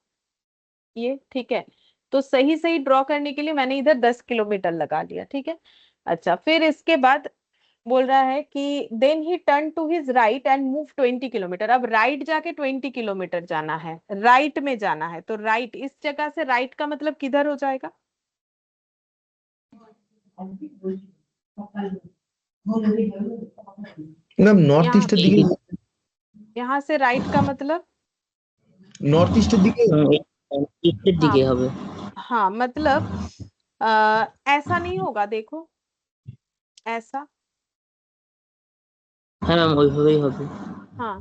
ये, ठीक है। तो सही सही ड्रॉ करने के लिए मैंने इधर 10 किलोमीटर लगा लिया, ठीक है। अच्छा, फिर इसके बाद बोल रहा है कि then he turn to his right and move 20 kilometre. अब राइट जाके 20 किलोमीटर जाना है, राइट में जाना है। तो राइट, इस जगह से राइट का मतलब किधर हो जाएगा? ম্যাম নর্থ यहाँ, ইস্টের এই দিকে। দিকে। यहाँ से राइट का मतलब, নর্থ ইস্টের দিকে। ইস্টের हाँ, দিকে হবে। हाँ मतलब ऐसा नहीं होगा, देखो ऐसा, হ্যাঁ ম্যাম ওইভাবেই হবে। हाँ।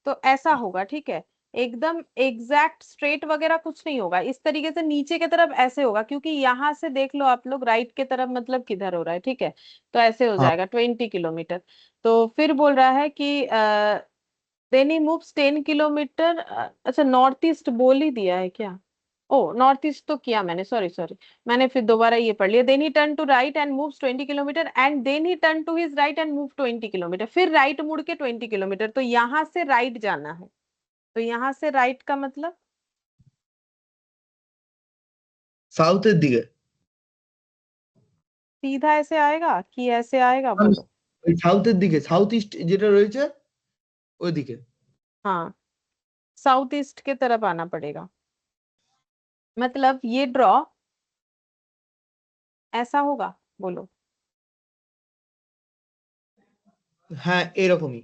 तो ऐसा होगा, ठीक है। एकदम एग्जैक्ट स्ट्रेट वगैरह कुछ नहीं होगा, इस तरीके से नीचे की तरफ ऐसे होगा, क्योंकि यहां से देख लो आप लोग राइट की तरफ मतलब किधर हो रहा है, ठीक है। तो ऐसे हो हाँ। जाएगा 20 किलोमीटर। तो फिर बोल रहा है कि देन ही मूव्स 10 किलोमीटर। अच्छा, नॉर्थ ईस्ट बोल ही दिया है क्या? ओ, नॉर्थ ईस्ट तो किया मैंने, सॉरी सॉरी। मैंने फिर दोबारा ये पढ़ लिया। Then he turn to right and moves 20 kilometre and then he turn to his right and move 20 kilometre, फिर राइट मुड़ के 20 किलोमीटर। तो यहाँ से राइट जाना है। तो यहाँ से राइट का मतलब সাউথের দিকে। सीधा ऐसे आएगा कि ऐसे आएगा, ম্যাম, बोलो। ওই সাউথের দিকে, সাউথ ইস্ট যেটা রয়েছে ওইদিকে। हाँ, साउथ ईस्ट के तरफ आना पड़ेगा। मतलब ये ड्रॉ ऐसा होगा, बोलो। হ্যাঁ এরকমই।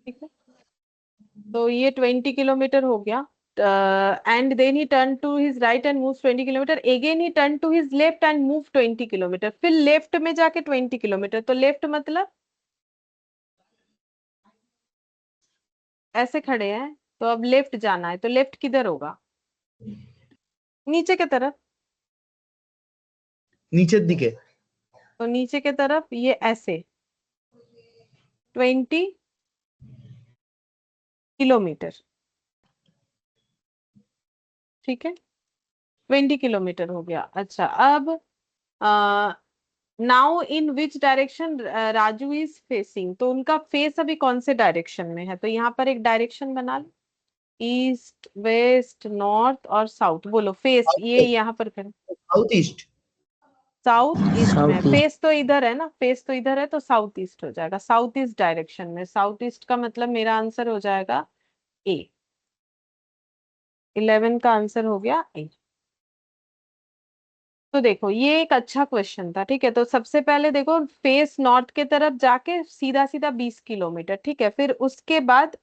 ठीक है, तो ये 20 किलोमीटर हो गया, and then he turn to his right and move 20 kilometre, again he turn to his left and move 20 kilometre, फिर लेफ्ट में जाके 20 किलोमीटर, तो लेफ्ट मतलब ऐसे खड़े हैं, तो अब लेफ्ट जाना है, तो लेफ्ट किधर होगा? नीचे की तरफ। নিচের দিকে। तो नीचे की तरफ ये ऐसे 20 किलोमीटर, ठीक है, 20 किलोमीटर हो गया। अच्छा, अब now in which direction Raju is facing, तो उनका फेस अभी कौन से डायरेक्शन में है, तो यहाँ पर एक डायरेक्शन बना लो, ईस्ट वेस्ट नॉर्थ और साउथ, बोलो फेस, ये यहाँ पर साउथ ईस्ट। साउथ ईस्ट में है, साउथ ईस्ट। फेस तो इधर है ना, फेस तो इधर है, तो साउथ ईस्ट हो जाएगा, साउथ ईस्ट डायरेक्शन में, साउथ ईस्ट का मतलब मेरा आंसर हो जाएगा ए, 11 का आंसर हो गया ए। तो देखो ये एक अच्छा क्वेश्चन था, ठीक है, तो सबसे पहले देखो फेस नॉर्थ के तरफ जाके सीधा सीधा 20 किलोमीटर, ठीक है, फिर उसके बाद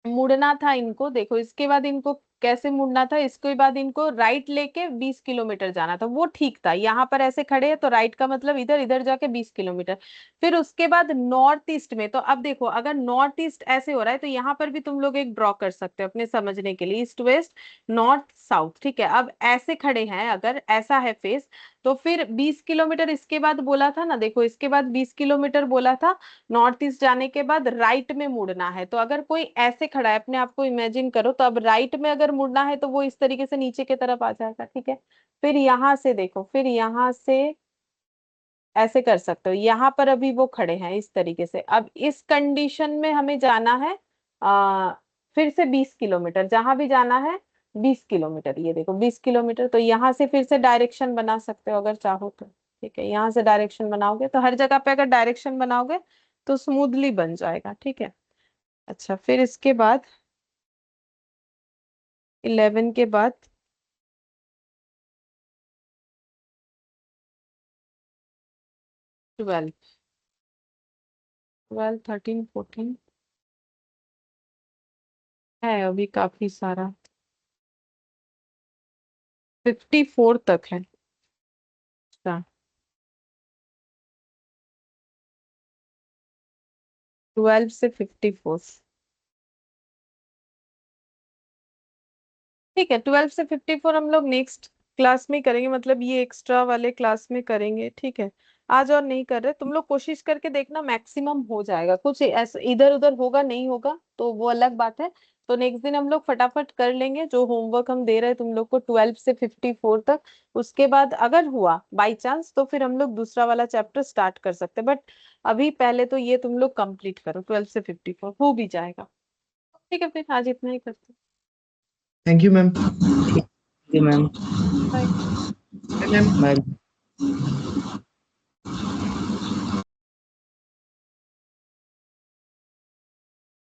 मुड़ना था इनको, देखो इसके बाद इनको कैसे मुड़ना था, इसके बाद इनको राइट लेके 20 किलोमीटर जाना था, वो ठीक था, यहाँ पर ऐसे खड़े हैं तो राइट का मतलब इधर, इधर जाके 20 किलोमीटर, फिर उसके बाद नॉर्थ ईस्ट में, तो अब देखो अगर नॉर्थ ईस्ट ऐसे हो रहा है तो यहाँ पर भी तुम लोग एक ड्रॉ कर सकते हो अपने समझने के लिए, ईस्ट वेस्ट नॉर्थ साउथ, ठीक है, अब ऐसे खड़े हैं, अगर ऐसा है फेस, तो फिर 20 किलोमीटर इसके बाद बोला था ना, देखो इसके बाद 20 किलोमीटर बोला था, नॉर्थ ईस्ट जाने के बाद राइट में मुड़ना है, तो अगर कोई ऐसे खड़ा है, अपने आप को इमेजिन करो, तो अब राइट में अगर मुड़ना है तो वो इस तरीके से नीचे की तरफ आ जाएगा, ठीक है, फिर यहां से देखो, फिर यहां से ऐसे कर सकते हो, यहाँ पर अभी वो खड़े हैं इस तरीके से, अब इस कंडीशन में हमें जाना है आ, फिर से 20 किलोमीटर, जहां भी जाना है 20 किलोमीटर, ये देखो 20 किलोमीटर, तो यहाँ से फिर से डायरेक्शन बना सकते हो अगर चाहो तो, ठीक है, यहाँ से डायरेक्शन बनाओगे तो हर जगह पे अगर डायरेक्शन बनाओगे तो स्मूथली बन जाएगा, ठीक है। अच्छा, फिर इसके बाद 11 के बाद 12, 12 13 14 है अभी काफी सारा, 54 तक है। अच्छा, 12 से 54, ठीक है, 12 से 54 हम लोग नेक्स्ट क्लास में करेंगे, मतलब ये एक्स्ट्रा वाले क्लास में करेंगे, ठीक है, आज और नहीं कर रहे, तुम लोग कोशिश करके देखना, मैक्सिमम हो जाएगा, कुछ ऐसा इधर उधर होगा नहीं होगा तो वो अलग बात है, तो नेक्स्ट दिन हम लोग फटाफट कर लेंगे जो होमवर्क हम दे रहे हैं तुम लोग को 12 से 54 तक, उसके बाद अगर हुआ बाई चांस तो फिर हम लोग दूसरा वाला चैप्टर स्टार्ट कर सकते हैं, बट अभी पहले तो ये तुम लोग कंप्लीट करो, 12 से 54 हो भी जाएगा, ठीक है, फिर आज इतना ही करते थैंक यू मैम। मैम। हैं। मैम। बाय।